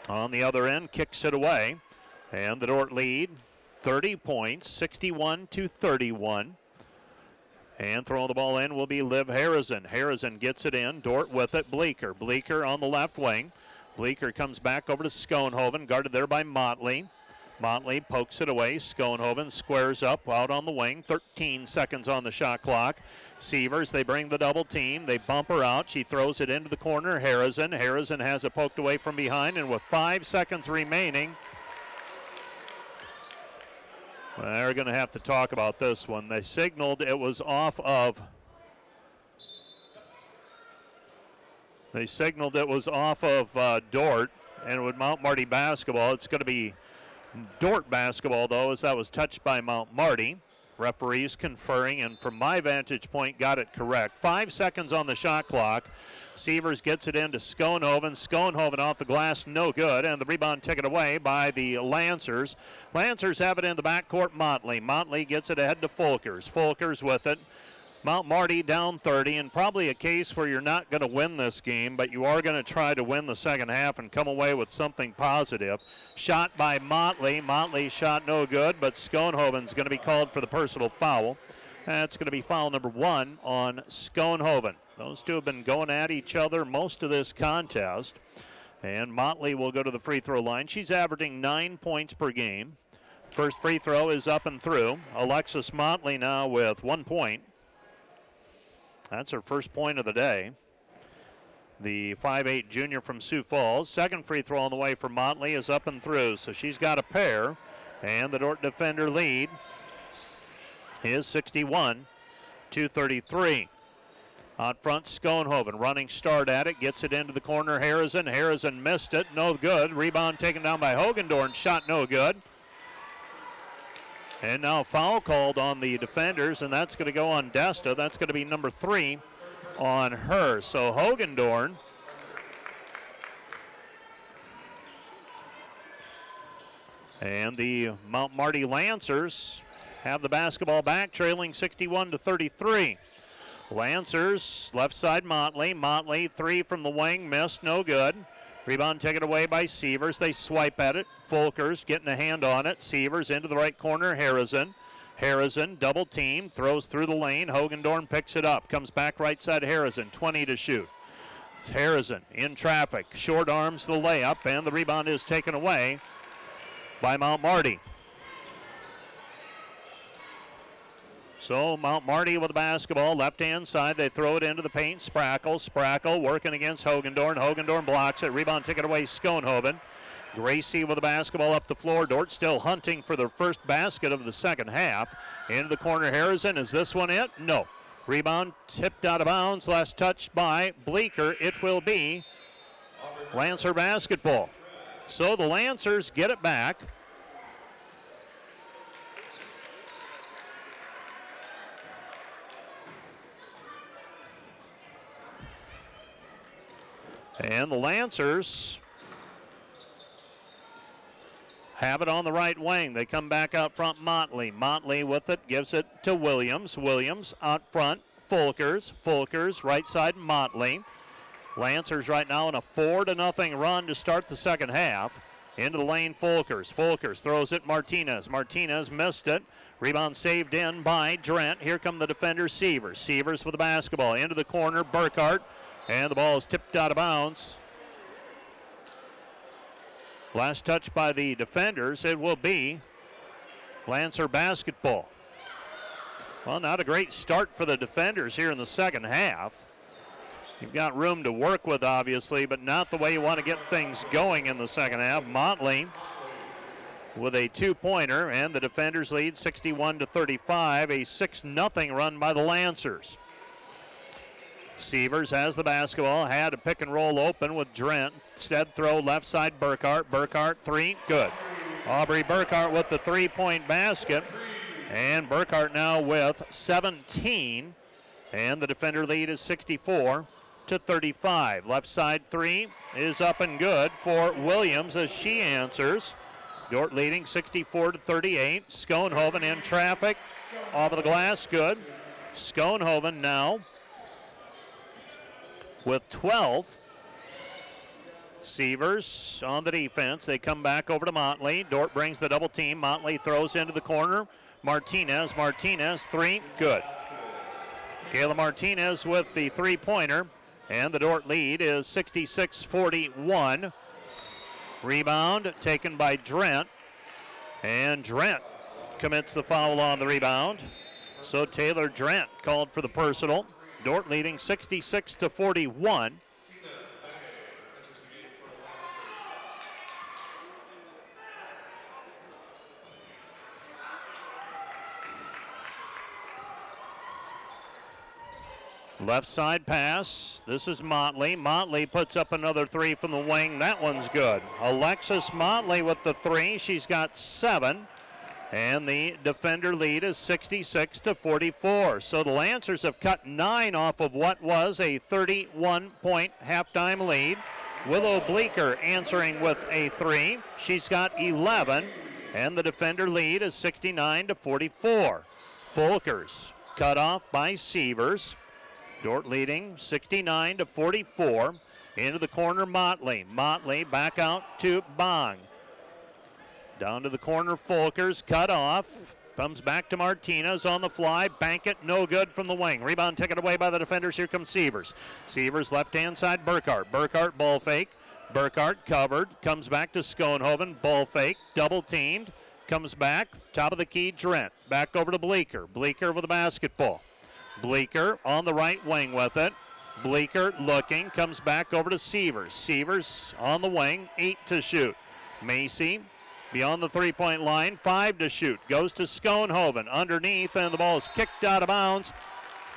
on the other end kicks it away, and the Dordt lead 30 points, 61-31. And throwing the ball in will be Liv Harrison. Harrison gets it in. Dordt with it. Bleeker on the left wing. Bleeker comes back over to Schoenhoven, guarded there by Motley. Motley pokes it away. Schoenhoven squares up out on the wing. 13 seconds on the shot clock. Sievers, they bring the double team. They bump her out. She throws it into the corner. Harrison has it poked away from behind, and with 5 seconds remaining, they're going to have to talk about this one. They signaled it was off of Dordt, and with Mount Marty basketball, it's going to be Dordt basketball, though, as that was touched by Mount Marty. Referees conferring, and from my vantage point, got it correct. 5 seconds on the shot clock. Sievers gets it into Schoenhoven. Schoenhoven off the glass, no good, and the rebound taken away by the Lancers. Lancers have it in the backcourt. Motley gets it ahead to Folkers. Folkers with it. Mount Marty down 30, and probably a case where you're not going to win this game, but you are going to try to win the second half and come away with something positive. Shot by Motley. Motley shot no good, but Schoenhoven's going to be called for the personal foul. That's going to be foul number 1 on Schoenhoven. Those two have been going at each other most of this contest, and Motley will go to the free throw line. She's averaging 9 points per game. First free throw is up and through. Alexis Motley now with 1 point. That's her first point of the day. The 5'8 junior from Sioux Falls. Second free throw on the way for Motley is up and through, so she's got a pair. And the Dordt defender lead is 61-33. Out front, Schoenhoven running start at it, gets it into the corner. Harrison missed it, no good. Rebound taken down by Hogendorn, shot no good. And now foul called on the defenders, and that's going to go on Desta. That's going to be number 3 on her. So Hogendorn and the Mount Marty Lancers have the basketball back, trailing 61-33. Lancers, left side Motley. Motley, 3 from the wing, missed, no good. Rebound taken away by Sievers. They swipe at it. Folkers getting a hand on it. Sievers into the right corner. Harrison double team, throws through the lane. Hogendorn picks it up. Comes back right side. Harrison, 20 to shoot. Harrison in traffic. Short arms the layup, and the rebound is taken away by Mount Marty. So Mount Marty with the basketball, left-hand side. They throw it into the paint. Sprackle working against Hogendorn. Hogendorn blocks it. Rebound taken away, Schoenhoven. Gracie with the basketball up the floor. Dordt still hunting for their first basket of the second half. Into the corner, Harrison. Is this one it? No. Rebound tipped out of bounds. Last touch by Bleeker. It will be Lancer basketball. So the Lancers get it back. And the Lancers have it on the right wing. They come back out front, Motley. Motley with it, gives it to Williams. Williams out front, Folkers. Folkers, right side, Motley. Lancers right now in a 4-0 run to start the second half. Into the lane, Folkers. Folkers throws it, Martinez. Martinez missed it. Rebound saved in by Drent. Here come the defenders, Sievers. Sievers with the basketball. Into the corner, Burkhart. And the ball is tipped out of bounds. Last touch by the defenders. It will be Lancer basketball. Well, not a great start for the defenders here in the second half. You've got room to work with, obviously, but not the way you want to get things going in the second half. Motley with a two-pointer, and the defenders lead 61-35, a 6-0 run by the Lancers. Sievers has the basketball, had a pick and roll open with Drent. Instead, throw left side, Burkhart. Burkhart, three, good. Aubrey Burkhart with the three-point basket, and Burkhart now with 17, and the defender lead is 64-35. Left side three is up and good for Williams as she answers. Dordt leading 64-38. Schoenhoven in traffic, off of the glass, good. Schoenhoven now with 12. Sievers on the defense. They come back over to Motley. Dordt brings the double team. Motley throws into the corner. Martinez, three, good. Kayla Martinez with the three-pointer, and the Dordt lead is 66-41. Rebound taken by Drent, and Drent commits the foul on the rebound. So Taylor Drent called for the personal. Dordt leading 66-41. Left side pass. This is Motley. Motley puts up another three from the wing. That one's good. Alexis Motley with the three. She's got 7. And the defender lead is 66-44. So the Lancers have cut 9 off of what was a 31-point halftime lead. Willow Bleeker answering with a 3. She's got 11. And the defender lead is 69-44. Folkers cut off by Sievers. Dordt leading 69-44. Into the corner, Motley. Motley back out to Bong. Down to the corner, Folkers, cut off. Comes back to Martinez on the fly. Bank it, no good from the wing. Rebound taken away by the defenders. Here comes Sievers. Sievers left-hand side, Burkhart. Burkhart ball fake. Burkhart covered. Comes back to Schoenhoven. Ball fake. Double teamed. Comes back. Top of the key, Drent. Back over to Bleeker. Bleeker with the basketball. Bleeker on the right wing with it. Bleeker looking, comes back over to Sievers. Sievers on the wing, 8 to shoot. Macy beyond the three-point line, 5 to shoot. Goes to Schoenhoven underneath, and the ball is kicked out of bounds.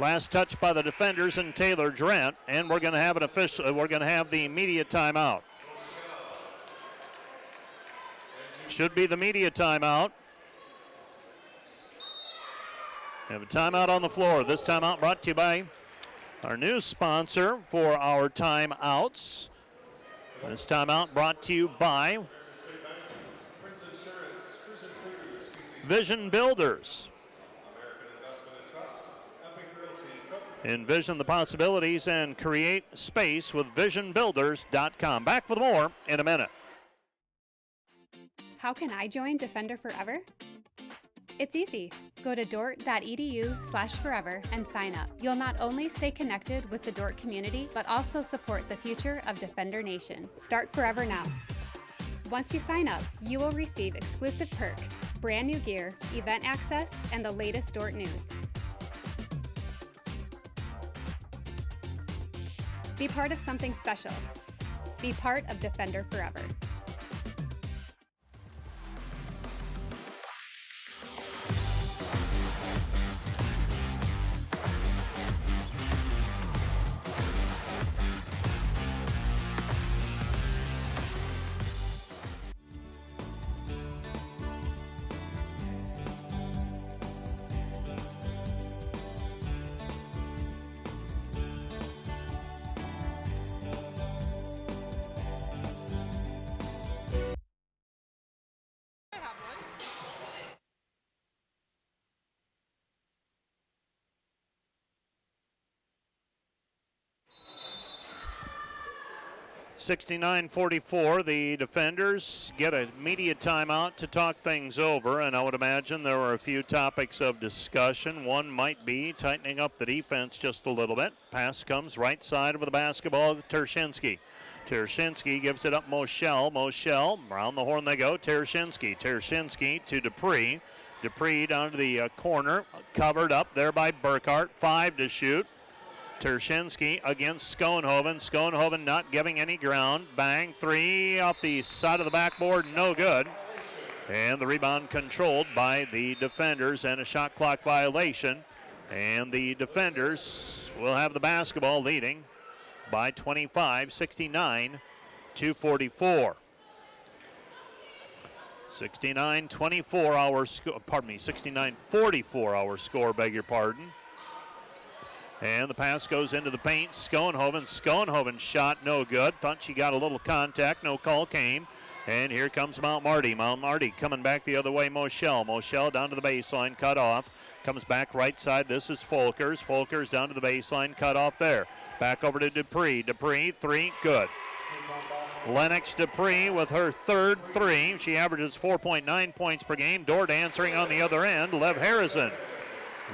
Last touch by the defenders and Taylor Drent, and we're going to have the media timeout. Should be the media timeout. We have a timeout on the floor. This timeout brought to you by our new sponsor for our timeouts. This timeout brought to you by Vision Builders. Envision the possibilities and create space with visionbuilders.com. Back with more in a minute. How can I join Defender Forever? It's easy. Go to dordt.edu/forever and sign up. You'll not only stay connected with the Dordt community, but also support the future of Defender Nation. Start forever now. Once you sign up, you will receive exclusive perks, brand new gear, event access, and the latest Dordt news. Be part of something special. Be part of Defender Forever. 69-44, the defenders get a media timeout to talk things over, and I would imagine there were a few topics of discussion. One might be tightening up the defense just a little bit. Pass comes right side of the basketball, Tershinsky. Tershinsky gives it up Moschel. Moschel, around the horn they go, Tershinsky. Tershinsky to Dupree. Dupree down to the corner, covered up there by Burkhart. 5 to shoot. Tershinsky against Schoenhoven. Schoenhoven not giving any ground. Bang, 3 off the side of the backboard, no good. And the rebound controlled by the defenders and a shot clock violation. And the defenders will have the basketball leading by 25, 69-44. 69-44 our score, 69-44 our score, beg your pardon. And the pass goes into the paint. Schoenhoven shot no good. Thought she got a little contact. No call came. And here comes Mount Marty. Mount Marty coming back the other way. Moschel. Moschel down to the baseline. Cut off. Comes back right side. This is Folkers. Folkers down to the baseline. Cut off there. Back over to Dupree. Dupree, 3. Good. Lennox Dupree with her third 3. She averages 4.9 points per game. Dordt answering on the other end. Liv Harrison.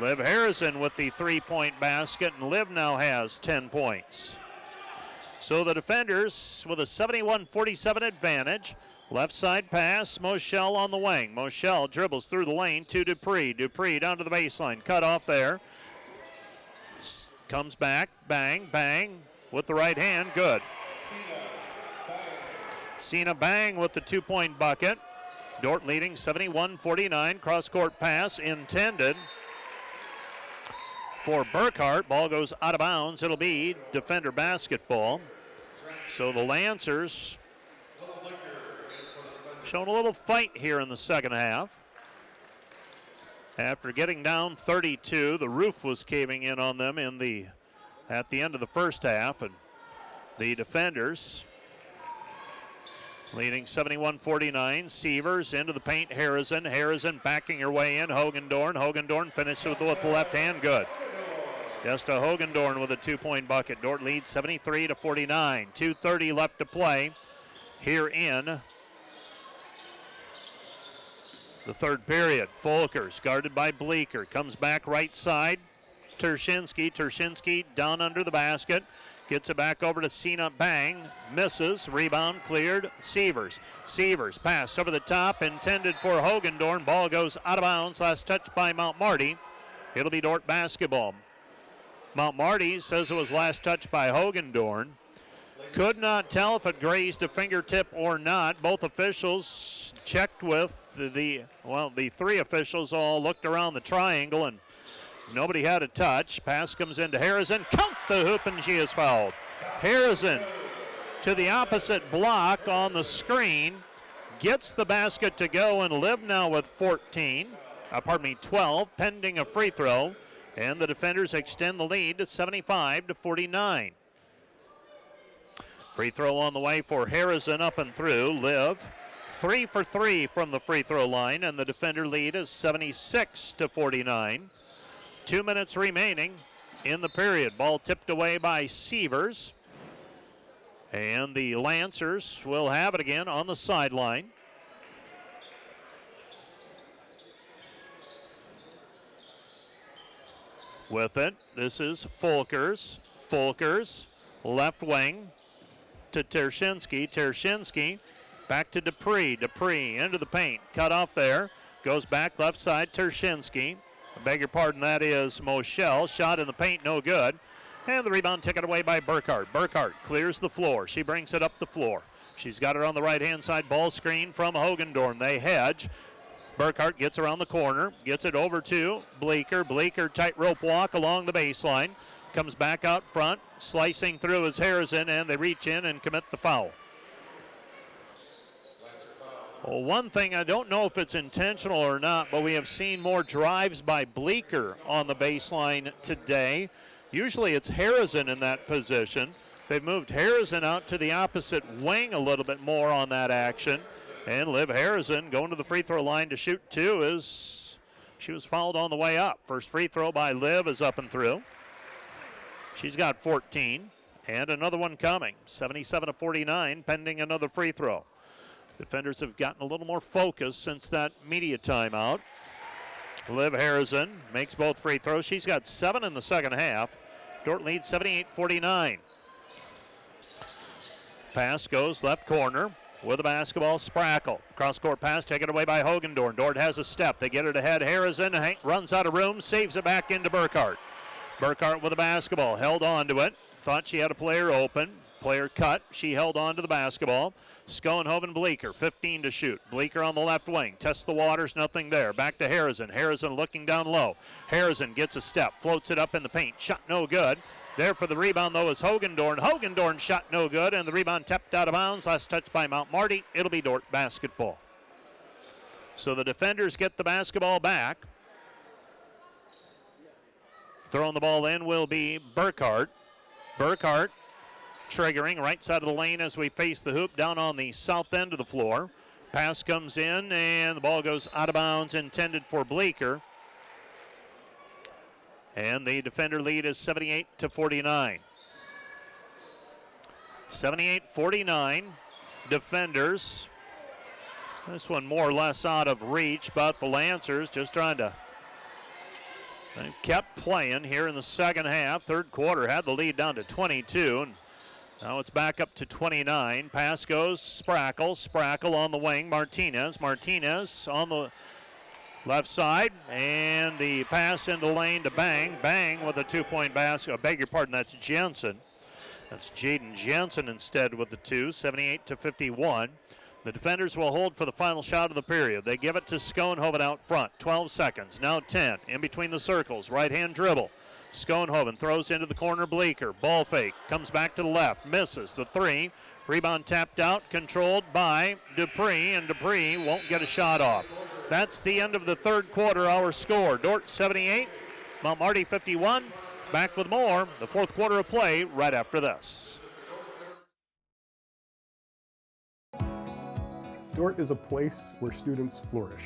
Liv Harrison with the 3-point basket, and Liv now has 10 points. So the defenders with a 71-47 advantage. Left side pass, Moschel on the wing. Moschel dribbles through the lane to Dupree. Dupree down to the baseline, cut off there. Comes back, bang, bang, with the right hand, good. Cena Bang with the 2-point bucket. Dordt leading 71-49. Cross-court pass intended for Burkhart. Ball goes out of bounds. It'll be defender basketball. So the Lancers showing a little fight here in the second half. After getting down 32, the roof was caving in on them at the end of the first half, and the defenders leading 71-49. Sievers into the paint. Harrison. Harrison backing her way in. Hogendorn. Hogendorn finishes with the left hand. Good. Just a Hogendorn with a 2-point bucket. Dordt leads 73-49. 2:30 left to play here in the third period. Folkers guarded by Bleeker. Comes back right side. Tershinsky. Tershinsky down under the basket. Gets it back over to Cena Bang. Misses. Rebound cleared. Sievers. Sievers pass over the top. Intended for Hogendorn. Ball goes out of bounds. Last touch by Mount Marty. It'll be Dordt basketball. Mount Marty says it was last touch by Hogendorn. Could not tell if it grazed a fingertip or not. Both officials checked with the 3 officials all looked around the triangle and nobody had a touch. Pass comes into Harrison. Count the hoop and she is fouled. Harrison to the opposite block on the screen. Gets the basket to go and Liv now with 12, pending a free throw. And the defenders extend the lead to 75-49. Free throw on the way for Harrison up and through. Liv 3 for 3 from the free throw line, and the defender lead is 76-49. 2 minutes remaining in the period. Ball tipped away by Sievers. And the Lancers will have it again on the sideline. With it, this is Folkers. Folkers, left wing to Tershinsky. Tershinsky back to Dupree. Dupree into the paint. Cut off there. Goes back left side, Tershinsky. I beg your pardon, that is Moschel. Shot in the paint, no good. And the rebound taken away by Burkhart. Burkhart clears the floor. She brings it up the floor. She's got it on the right-hand side. Ball screen from Hogendorn. They hedge. Burkhart gets around the corner, gets it over to Bleeker. Bleeker tightrope walk along the baseline. Comes back out front. Slicing through is Harrison, and they reach in and commit the foul. Well, one thing, I don't know if it's intentional or not, but we have seen more drives by Bleeker on the baseline today. Usually it's Harrison in that position. They've moved Harrison out to the opposite wing a little bit more on that action. And Liv Harrison going to the free throw line to shoot 2 as she was fouled on the way up. First free throw by Liv is up and through. She's got 14. And another one coming. 77-49, pending another free throw. Defenders have gotten a little more focused since that media timeout. Liv Harrison makes both free throws. She's got 7 in the second half. Dordt leads 78-49. Pass goes left corner with the basketball. Sprackle. Cross-court pass taken away by Hogendorn. Dordt has a step. They get it ahead. Harrison runs out of room, saves it back into Burkhart. Burkhart with the basketball. Held on to it. Thought she had a player open. Player cut. She held on to the basketball. Schoenhoven Bleeker, 15 to shoot. Bleeker on the left wing. Tests the waters, nothing there. Back to Harrison. Harrison looking down low. Harrison gets a step, floats it up in the paint. Shot no good. There for the rebound, though, is Hogendorn. Hogendorn shot no good, and the rebound tapped out of bounds. Last touch by Mount Marty. It'll be Dordt basketball. So the defenders get the basketball back. Throwing the ball in will be Burkhart. Burkhart triggering right side of the lane as we face the hoop down on the south end of the floor. Pass comes in, and the ball goes out of bounds, intended for Bleeker. And the defender lead is 78-49. 78-49. Defenders. This one more or less out of reach, but the Lancers just trying to. They kept playing here in the second half. Third quarter had the lead down to 22. And now it's back up to 29. Pass goes Sprackle. Sprackle on the wing. Martinez. Martinez on the left side, and the pass into the lane to Bang. Bang with a two-point basket. I beg your pardon, that's Jensen. That's Jaden Jensen instead with the two, 78-51. The defenders will hold for the final shot of the period. They give it to Schoenhoven out front. 12 seconds, now 10. In between the circles, right-hand dribble. Schoenhoven throws into the corner. Bleeker, ball fake, comes back to the left, misses the three. Rebound tapped out, controlled by Dupree, and Dupree won't get a shot off. That's the end of the third quarter. Our score, Dordt 78, Mount Marty 51. Back with more, the fourth quarter of play right after this. Dordt is a place where students flourish.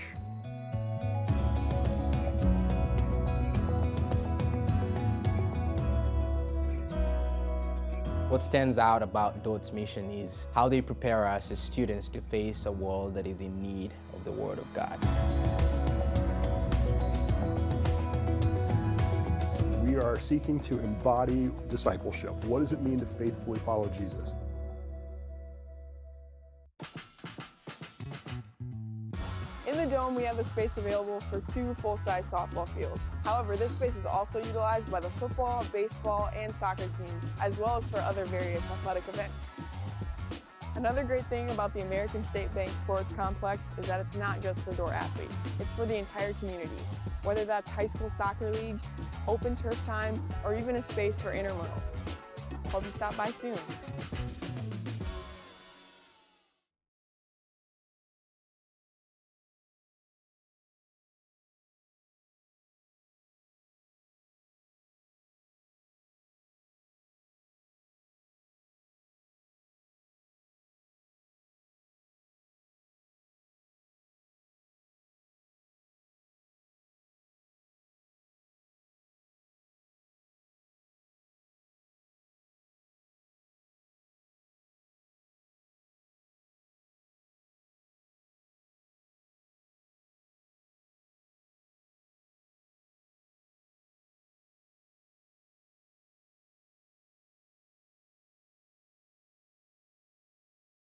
What stands out about Dordt's mission is how they prepare us as students to face a world that is in need of the Word of God. We are seeking to embody discipleship. What does it mean to faithfully follow Jesus? In the Dome, we have a space available for 2 full-size softball fields. However, this space is also utilized by the football, baseball, and soccer teams, as well as for other various athletic events. Another great thing about the American State Bank Sports Complex is that it's not just for Dordt athletes, it's for the entire community. Whether that's high school soccer leagues, open turf time, or even a space for intramurals. Hope you stop by soon.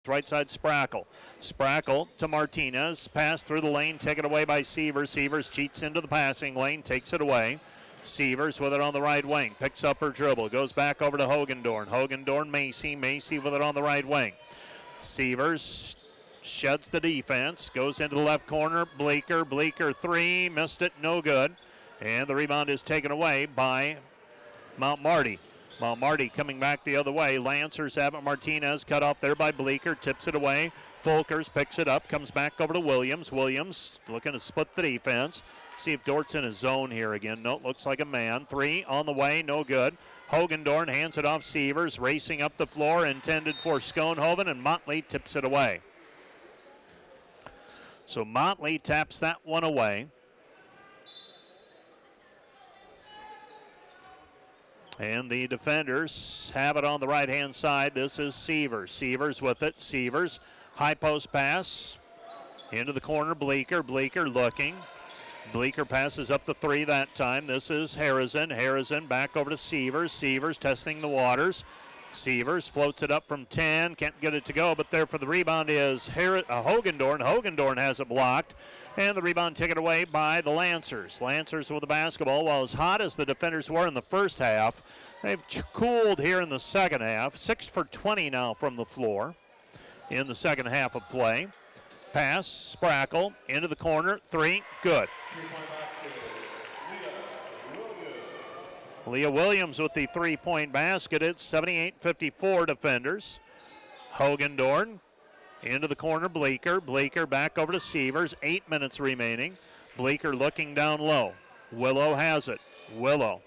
Right side Sprackle. Sprackle to Martinez. Pass through the lane, taken away by Sievers. Sievers cheats into the passing lane, takes it away. Sievers with it on the right wing. Picks up her dribble. Goes back over to Hogendorn. Hogendorn, Macy. Macy with it on the right wing. Sievers sheds the defense. Goes into the left corner. Bleeker. Bleeker three. Missed it. No good. And the rebound is taken away by Mount Marty. Mount Marty coming back the other way. Lancers have it. Martinez cut off there by Bleeker. Tips it away. Folkers picks it up. Comes back over to Williams. Williams looking to split the defense. See if Dordt's in his zone here again. No, it looks like a man. Three on the way. No good. Hogendorn hands it off. Sievers racing up the floor. Intended for Schoenhoven, and Motley tips it away. So Motley taps that one away. And the defenders have it on the right-hand side. This is Sievers. Sievers with it. Sievers, high post pass into the corner. Bleeker. Bleeker looking. Bleeker passes up the 3 that time. This is Harrison. Harrison back over to Sievers. Sievers testing the waters. Sievers floats it up from 10. Can't get it to go, but there for the rebound is Hogendorn. Hogendorn has it blocked. And the rebound taken away by the Lancers. Lancers with the basketball. While as hot as the defenders were in the first half, they've cooled here in the second half. 6 for 20 now from the floor in the second half of play. Pass, Sprackle, into the corner. 3, good. Leah Williams with the 3-point basket. It's 78-54 defenders. Hogendorn into the corner. Bleeker. Bleeker back over to Sievers. 8 minutes remaining. Bleeker looking down low. Willow has it. Willow.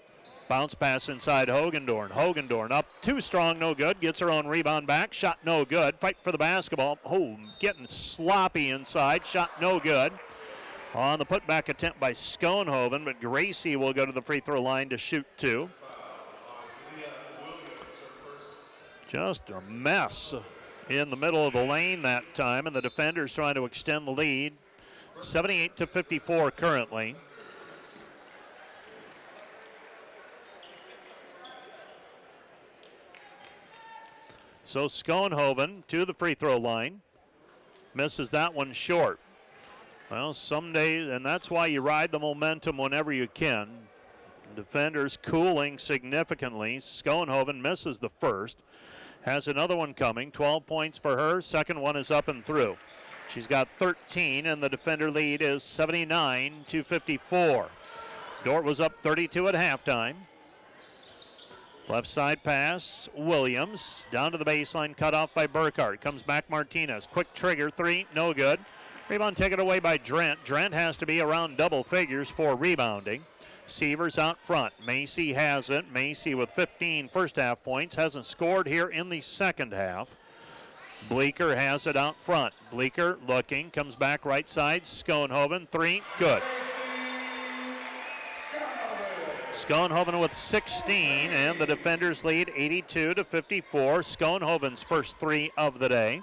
Bounce pass inside Hogendorn. Hogendorn up too strong, no good. Gets her own rebound back. Shot no good. Fight for the basketball. Oh, getting sloppy inside. Shot no good. On the putback attempt by Schoenhoven, but Gracie will go to the free throw line to shoot 2. Just a mess in the middle of the lane that time, and the defenders trying to extend the lead. 78-54 currently. So Schoenhoven to the free throw line. Misses that one short. Well, some days, and that's why you ride the momentum whenever you can. Defenders cooling significantly. Schoenhoven misses the first. Has another one coming. 12 points for her. Second one is up and through. She's got 13, and the defender lead is 79-54. Dordt was up 32 at halftime. Left side pass, Williams. Down to the baseline, cut off by Burkhart. Comes back Martinez. Quick trigger, 3, no good. Rebound taken away by Drent. Drent has to be around double figures for rebounding. Sievers out front. Macy has it. Macy with 15 first half points. Hasn't scored here in the second half. Bleeker has it out front. Bleeker looking. Comes back right side. Schoenhoven. 3. Good. Schoenhoven with 16, and the defenders lead 82-54. Schoenhoven's first 3 of the day.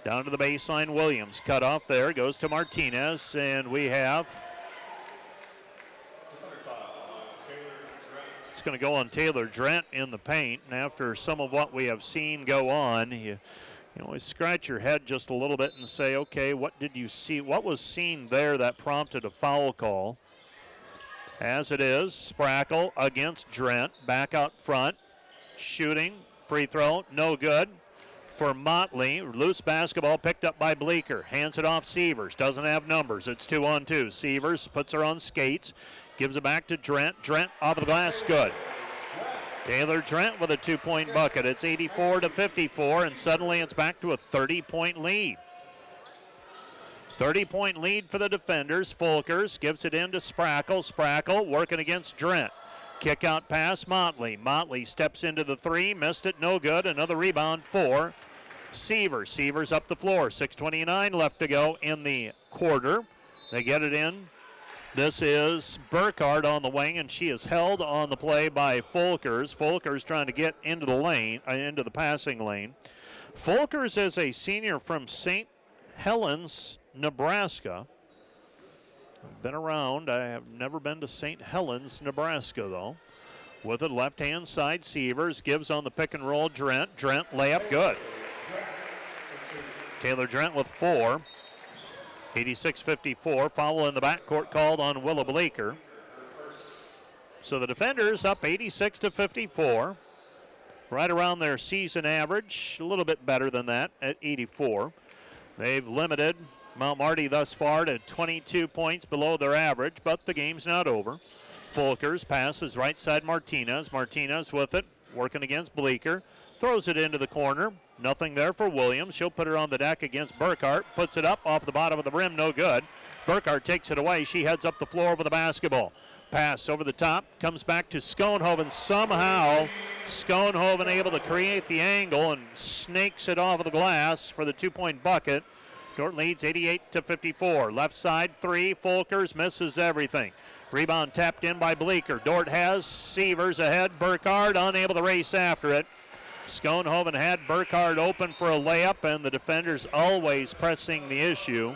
Down to the baseline, Williams. Cut off there, goes to Martinez, and we have... It's going to go on Taylor Drent in the paint, and after some of what we have seen go on, you always scratch your head just a little bit and say, okay, what did you see? What was seen there that prompted a foul call? As it is, Sprackle against Drent, back out front, shooting, free throw, no good. For Motley, loose basketball picked up by Bleeker. Hands it off Sievers. Doesn't have numbers. It's 2-on-2. Sievers puts her on skates. Gives it back to Drent. Drent off the glass. Good. Taylor Drent with a 2-point bucket. It's 84-54, and suddenly it's back to a 30-point lead. 30-point lead for the defenders. Folkers gives it in to Sprackle. Sprackle working against Drent. Kick out pass, Motley. Motley steps into the 3, missed it, no good. Another rebound for Sievers. Sievers up the floor. 6:29 left to go in the quarter. They get it in. This is Burkhart on the wing, and she is held on the play by Folkers. Folkers trying to get into the lane, into the passing lane. Folkers is a senior from St. Helens, Nebraska. I've been around. I have never been to St. Helens, Nebraska, though. With it, left-hand side, Sievers gives on the pick and roll, Drent. Drent, layup, good. Taylor Drent with 4. 86-54. Foul in the backcourt called on Willa Bleeker. So the defenders up 86-54. Right around their season average. A little bit better than that at 84. They've limited Mount Marty thus far to 22 points below their average, but the game's not over. Folkers passes right side Martinez. Martinez with it, working against Bleeker. Throws it into the corner. Nothing there for Williams. She'll put it on the deck against Burkhart. Puts it up off the bottom of the rim, no good. Burkhart takes it away. She heads up the floor with the basketball. Pass over the top, comes back to Schoenhoven. Somehow, Schoenhoven able to create the angle and snakes it off of the glass for the 2-point bucket. Dordt leads 88-54. Left side 3, Folkers misses everything. Rebound tapped in by Bleeker. Dordt has Sievers ahead. Burkhardt unable to race after it. Schoenhoven had Burkhardt open for a layup, and the defenders always pressing the issue.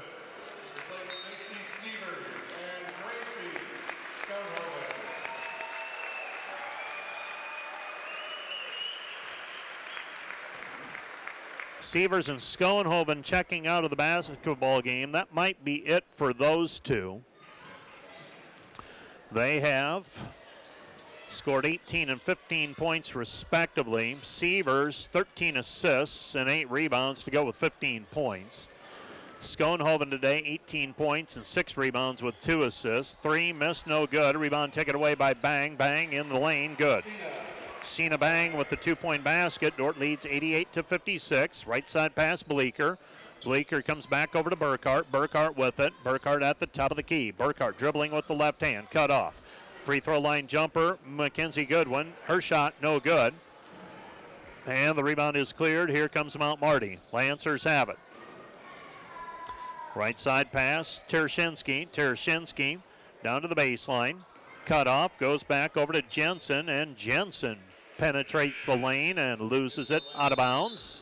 Sievers and Schoenhoven checking out of the basketball game. That might be it for those two. They have scored 18 and 15 points respectively. Sievers 13 assists and 8 rebounds to go with 15 points. Schoenhoven today 18 points and 6 rebounds with 2 assists. 3 missed, no good. Rebound taken away by Bang. Bang in the lane, good. Cena Bang with the 2-point basket. Dordt leads 88-56. Right side pass, Bleeker. Bleeker comes back over to Burkhardt. Burkhardt with it. Burkhardt at the top of the key. Burkhardt dribbling with the left hand. Cut off. Free throw line jumper. Mackenzie Goodwin. Her shot no good. And the rebound is cleared. Here comes Mount Marty. Lancers have it. Right side pass. Tereshinski. Tereshinski down to the baseline. Cut off. Goes back over to Jensen. And Jensen penetrates the lane and loses it out of bounds.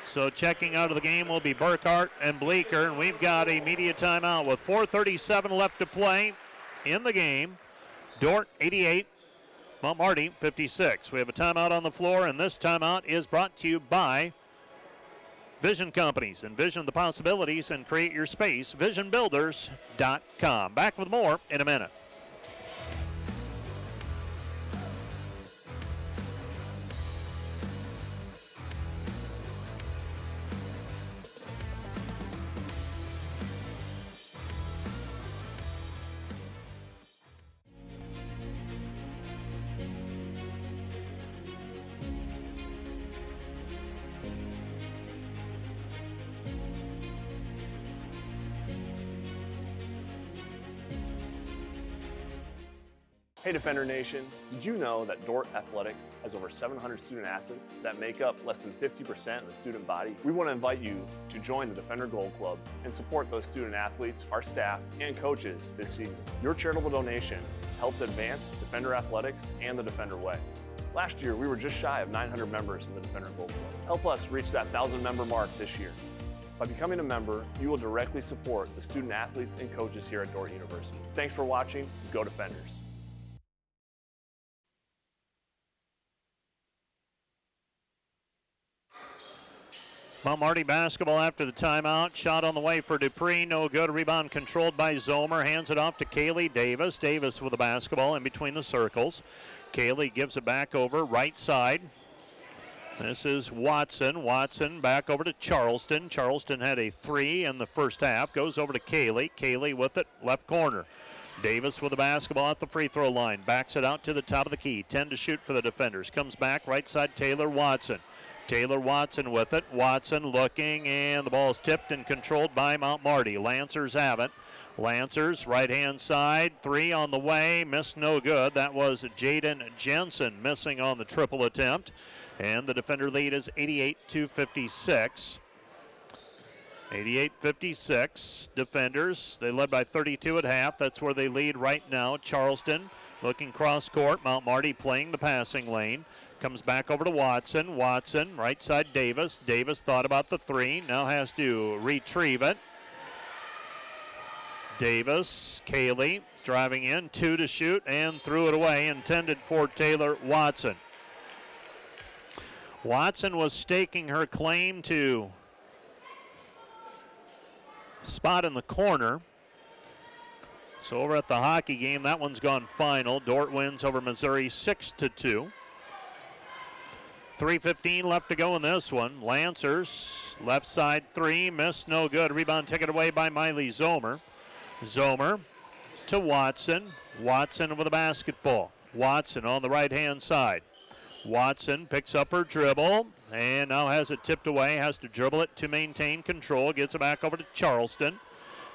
So checking out of the game will be Burkhardt and Bleeker, and we've got a media timeout with 4:37 left to play in the game. Dordt 88, Mount Marty 56. We have a timeout on the floor, and this timeout is brought to you by Vision Companies. Envision the possibilities and create your space. VisionBuilders.com. Back with more in a minute. Hey Defender Nation, did you know that Dordt Athletics has over 700 student athletes that make up less than 50% of the student body? We want to invite you to join the Defender Gold Club and support those student athletes, our staff, and coaches this season. Your charitable donation helps advance Defender Athletics and the Defender Way. Last year, we were just shy of 900 members in the Defender Gold Club. Help us reach that 1,000 member mark this year. By becoming a member, you will directly support the student athletes and coaches here at Dordt University. Thanks for watching. Go Defenders. Mount Marty basketball after the timeout. Shot on the way for Dupree. No good. Rebound controlled by Zomer. Hands it off to Kaylee Davis. Davis with the basketball in between the circles. Kaylee gives it back over right side. This is Watson. Watson back over to Charleston. Charleston had a 3 in the first half. Goes over to Kaylee. Kaylee with it. Left corner. Davis with the basketball at the free throw line. Backs it out to the top of the key. 10 to shoot for the defenders. Comes back right side Taylor Watson. Taylor Watson with it. Watson looking, and the ball is tipped and controlled by Mount Marty. Lancers have it. Lancers, right-hand side, 3 on the way. Missed, no good. That was Jaden Jensen missing on the triple attempt. And the defender lead is 88-56. 88-56. Defenders, they led by 32 at half. That's where they lead right now. Charleston looking cross court. Mount Marty playing the passing lane. Comes back over to Watson. Watson, right side Davis. Davis thought about the 3. Now has to retrieve it. Davis, Kaylee driving in. 2 to shoot and threw it away. Intended for Taylor Watson. Watson was staking her claim to spot in the corner. So over at the hockey game, that one's gone final. Dordt wins over Missouri 6-2. 3:15 left to go in this one. Lancers, left side 3, missed, no good. Rebound taken away by Miley Zomer. Zomer to Watson. Watson with the basketball. Watson on the right-hand side. Watson picks up her dribble and now has it tipped away, has to dribble it to maintain control. Gets it back over to Charleston.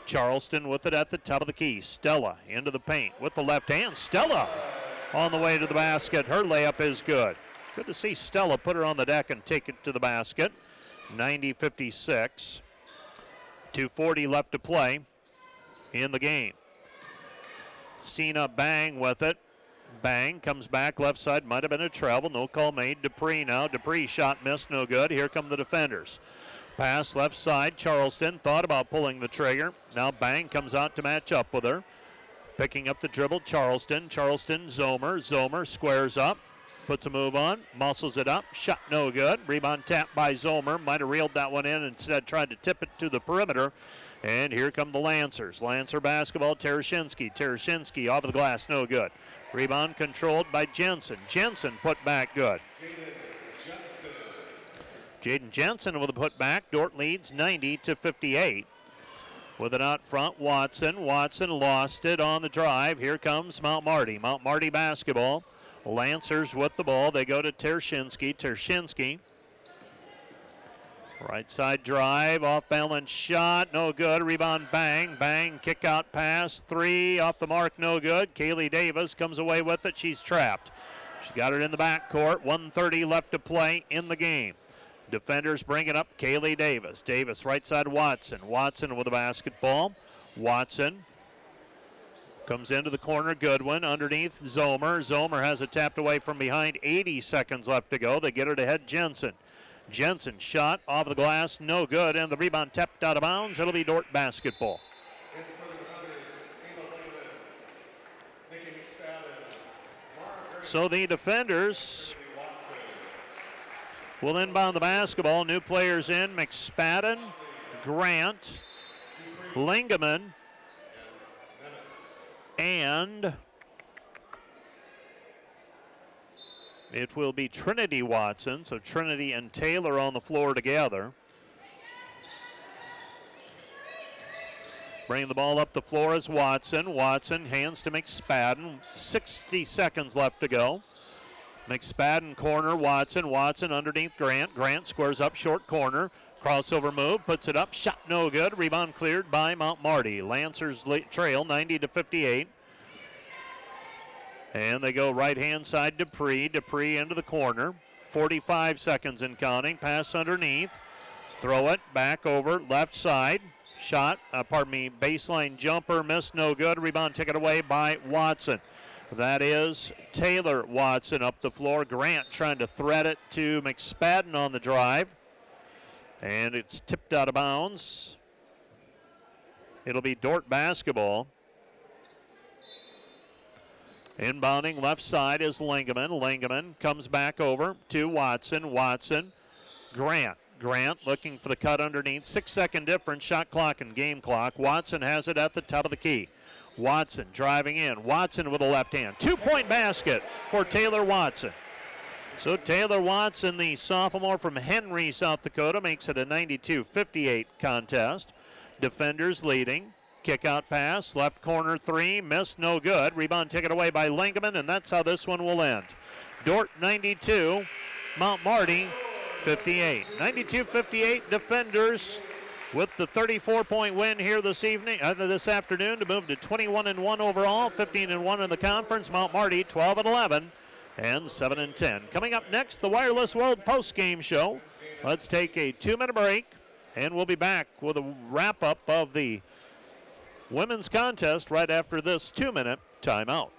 Charleston with it at the top of the key. Stella into the paint with the left hand. Stella on the way to the basket. Her layup is good. Good to see Stella put her on the deck and take it to the basket. 90-56. 2:40 left to play in the game. Cena Bang with it. Bang comes back left side, might have been a travel, no call made. Dupree now, Dupree shot missed, no good. Here come the defenders. Pass left side, Charleston thought about pulling the trigger. Now Bang comes out to match up with her. Picking up the dribble, Charleston, Zomer squares up, puts a move on, muscles it up, shot no good. Rebound tapped by Zomer, might have reeled that one in, instead tried to tip it to the perimeter. And here come the Lancers. Lancer basketball, Tereshinski off of the glass, no good. Rebound controlled by Jensen. Jensen put back good. Jaden Jensen with a putback. Dordt leads 90-58. With it out front, Watson. Watson lost it on the drive. Here comes Mount Marty. Mount Marty basketball. Lancers with the ball. They go to Tereshinski. Right side drive, off balance shot, no good. Rebound, Bang, kick out pass, 3 off the mark, no good. Kaylee Davis comes away with it, she's trapped. She got it in the backcourt, 1:30 left to play in the game. Defenders bring it up, Kaylee Davis. Davis, right side, Watson. Watson with the basketball. Watson comes into the corner, Goodwin, underneath Zomer. Zomer has it tapped away from behind, 80 seconds left to go. They get it ahead, Jensen. Jensen shot off the glass, no good, and the rebound tapped out of bounds. It'll be Dordt basketball. So the defenders will inbound the basketball. New players in, McSpadden, Grant, Lingaman, and it will be Trinity Watson. So Trinity and Taylor on the floor together. Bringing the ball up the floor is Watson. Watson hands to McSpadden. 60 seconds left to go. McSpadden corner, Watson. Watson underneath Grant. Grant squares up short corner. Crossover move, puts it up. Shot no good. Rebound cleared by Mount Marty. Lancers trail 90-58. And they go right-hand side, Dupree. Dupree into the corner. 45 seconds in counting. Pass underneath. Throw it back over left side. Shot, baseline jumper, missed, no good. Rebound taken away by Watson. That is Taylor Watson up the floor. Grant trying to thread it to McSpadden on the drive. And it's tipped out of bounds. It'll be Dordt basketball. Inbounding left side is Lingaman. Lingaman comes back over to Watson. Watson, Grant. Grant looking for the cut underneath. 6-second difference, shot clock and game clock. Watson has it at the top of the key. Watson driving in. Watson with a left hand. 2-point basket for Taylor Watson. So Taylor Watson, the sophomore from Henry, South Dakota, makes it a 92-58 contest. Defenders leading. Kick out pass, left corner 3, missed, no good. Rebound taken away by Lingaman, and that's how this one will end. Dordt 92, Mount Marty 58. 92-58 defenders with the 34-point win here this afternoon to move to 21-1 overall, 15-1 in the conference. Mount Marty 12-11 and 7-10. Coming up next, the Wireless World post-game show. Let's take a 2-minute break, and we'll be back with a wrap-up of the women's contest right after this 2-minute timeout.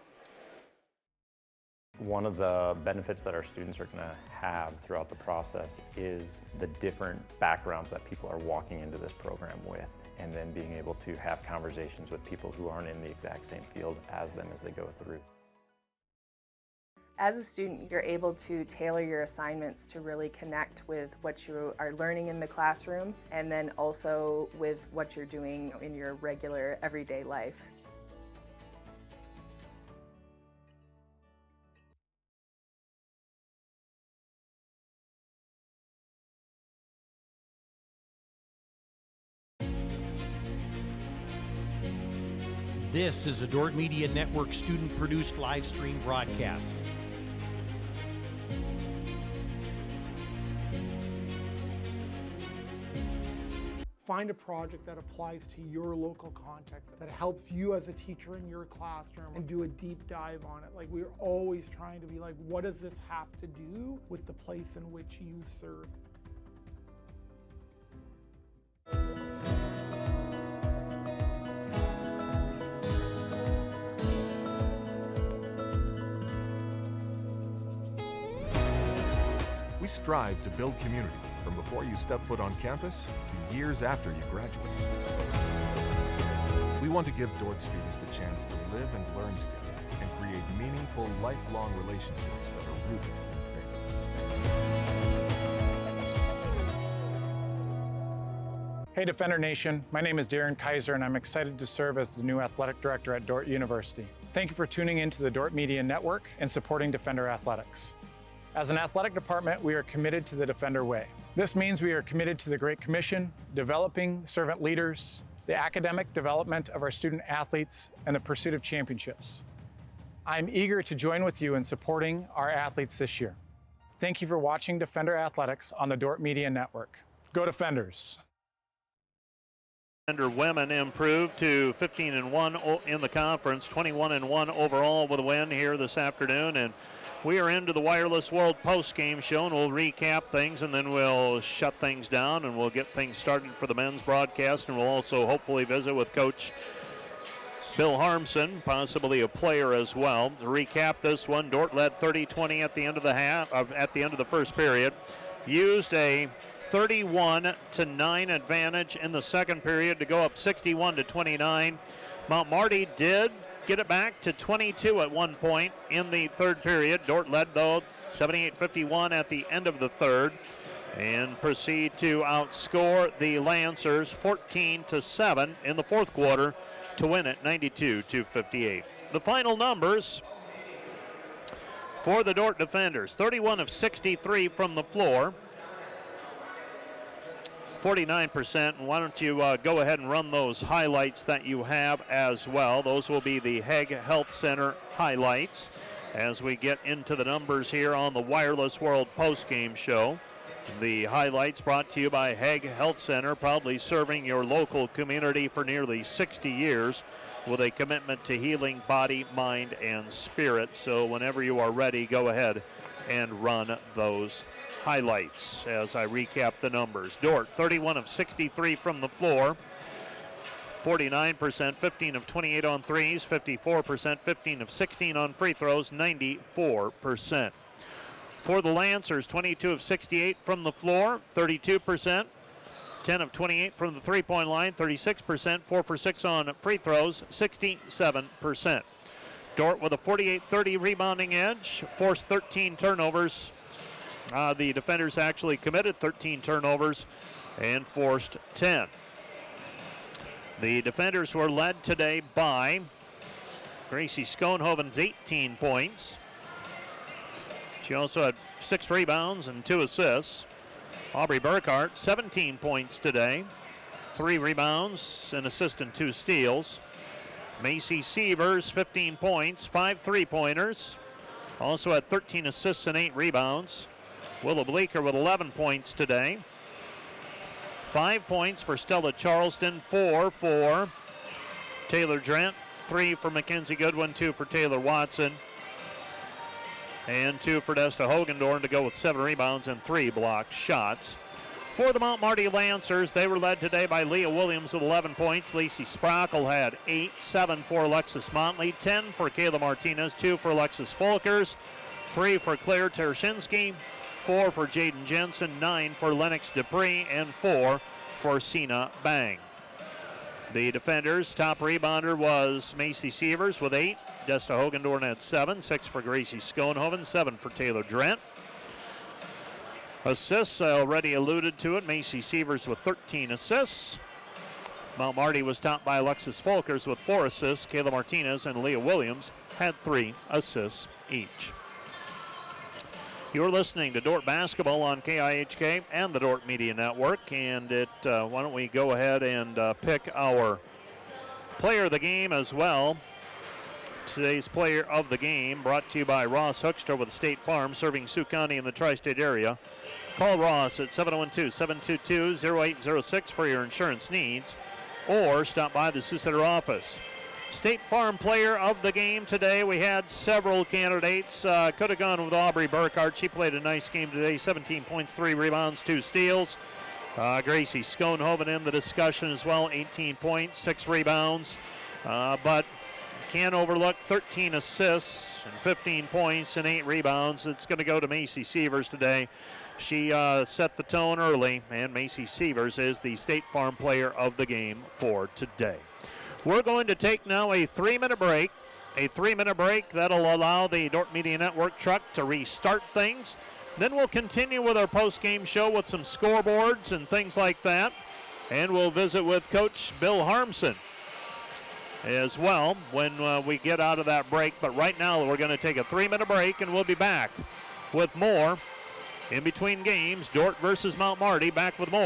One of the benefits that our students are going to have throughout the process is the different backgrounds that people are walking into this program with, and then being able to have conversations with people who aren't in the exact same field as them as they go through. As a student, you're able to tailor your assignments to really connect with what you are learning in the classroom, and then also with what you're doing in your regular everyday life. This is a Dordt Media Network student-produced live stream broadcast. Find a project that applies to your local context, that helps you as a teacher in your classroom, and do a deep dive on it. Like, we're always trying to be like, what does this have to do with the place in which you serve? strive to build community from before you step foot on campus to years after you graduate. We want to give Dordt students the chance to live and learn together and create meaningful, lifelong relationships that are rooted in faith. Hey Defender Nation, my name is Darren Kaiser and I'm excited to serve as the new athletic director at Dordt University. Thank you for tuning in to the Dordt Media Network and supporting Defender Athletics. As an athletic department, we are committed to the Defender way. This means we are committed to the Great Commission, developing servant leaders, the academic development of our student athletes, and the pursuit of championships. I'm eager to join with you in supporting our athletes this year. Thank you for watching Defender Athletics on the Dordt Media Network. Go Defenders! Defender women improved to 15-1 in the conference, 21-1 overall with a win here this afternoon, and we are into the Wireless World post-game show, and we'll recap things, and then we'll shut things down, and we'll get things started for the men's broadcast, and we'll also hopefully visit with Coach Bill Harmson, possibly a player as well. To recap this one, Dordt led 30-20 at the end of the first period. Used a 31-9 advantage in the second period to go up 61-29. Mount Marty did get it back to 22 at one point in the third period. Dordt led, though, 78-51 at the end of the third and proceed to outscore the Lancers 14-7 in the fourth quarter to win it 92-58. The final numbers for the Dordt Defenders: 31 of 63 from the floor, 49%. And why don't you go ahead and run those highlights that you have as well. Those will be the Hague Health Center highlights as we get into the numbers here on the Wireless World postgame show. The highlights brought to you by Hague Health Center, proudly serving your local community for nearly 60 years with a commitment to healing body, mind, and spirit. So whenever you are ready, go ahead and run those highlights as I recap the numbers. Dordt, 31 of 63 from the floor, 49%, 15 of 28 on threes, 54%, 15 of 16 on free throws, 94%. For the Lancers, 22 of 68 from the floor, 32%, 10 of 28 from the three-point line, 36%, 4 for 6 on free throws, 67%. Dordt with a 48-30 rebounding edge, forced 13 turnovers. The Defenders actually committed 13 turnovers and forced 10. The Defenders were led today by Gracie Schoenhoven's 18 points. She also had 6 rebounds and 2 assists. Aubrey Burkhart, 17 points today, 3 rebounds, an assist and 2 steals. Macy Sievers, 15 points, 5 three-pointers. Also had 13 assists and 8 rebounds. Willow Bleeker with 11 points today. 5 points for Stella Charleston, 4 for Taylor Drent, 3 for Mackenzie Goodwin, 2 for Taylor Watson, and 2 for Desta Hogendorn to go with 7 rebounds and 3 blocked shots. For the Mount Marty Lancers, they were led today by Leah Williams with 11 points. Lacey Sprockle had 8, 7 for Alexis Montley, 10 for Kayla Martinez, 2 for Alexis Folkers, 3 for Claire Tereshinsky, 4 for Jaden Jensen, 9 for Lennox Dupree, and 4 for Sina Bang. The Defenders' top rebounder was Macy Sievers with 8. Desta Hogendorn had 7, 6 for Gracie Schoenhoven, 7 for Taylor Drent. Assists, I already alluded to it. Macy Sievers with 13 assists. Mount Marty was topped by Alexis Folkers with 4 assists. Kayla Martinez and Leah Williams had 3 assists each. You're listening to Dordt Basketball on KIHK and the Dordt Media Network. And why don't we go ahead and pick our player of the game as well. Today's player of the game brought to you by Ross Hoekstra with State Farm, serving Sioux County in the tri-state area. Call Ross at 712-722-0806 for your insurance needs, or stop by the Sioux Center office. State Farm player of the game today, we had several candidates. Could have gone with Aubrey Burkhart. She played a nice game today, 17 points, 3 rebounds, 2 steals. Gracie Schoenhoven in the discussion as well, 18 points, 6 rebounds. But can't overlook 13 assists and 15 points and 8 rebounds. It's going to go to Macy Sievers today. She set the tone early, and Macy Sievers is the State Farm Player of the Game for today. We're going to take now a 3-minute break. A 3-minute break that'll allow the Dordt Media Network truck to restart things. Then we'll continue with our post-game show with some scoreboards and things like that. And we'll visit with Coach Bill Harmson as well when we get out of that break. But right now we're going to take a 3-minute break, and we'll be back with more in between games. Dordt versus Mount Marty. Back with more.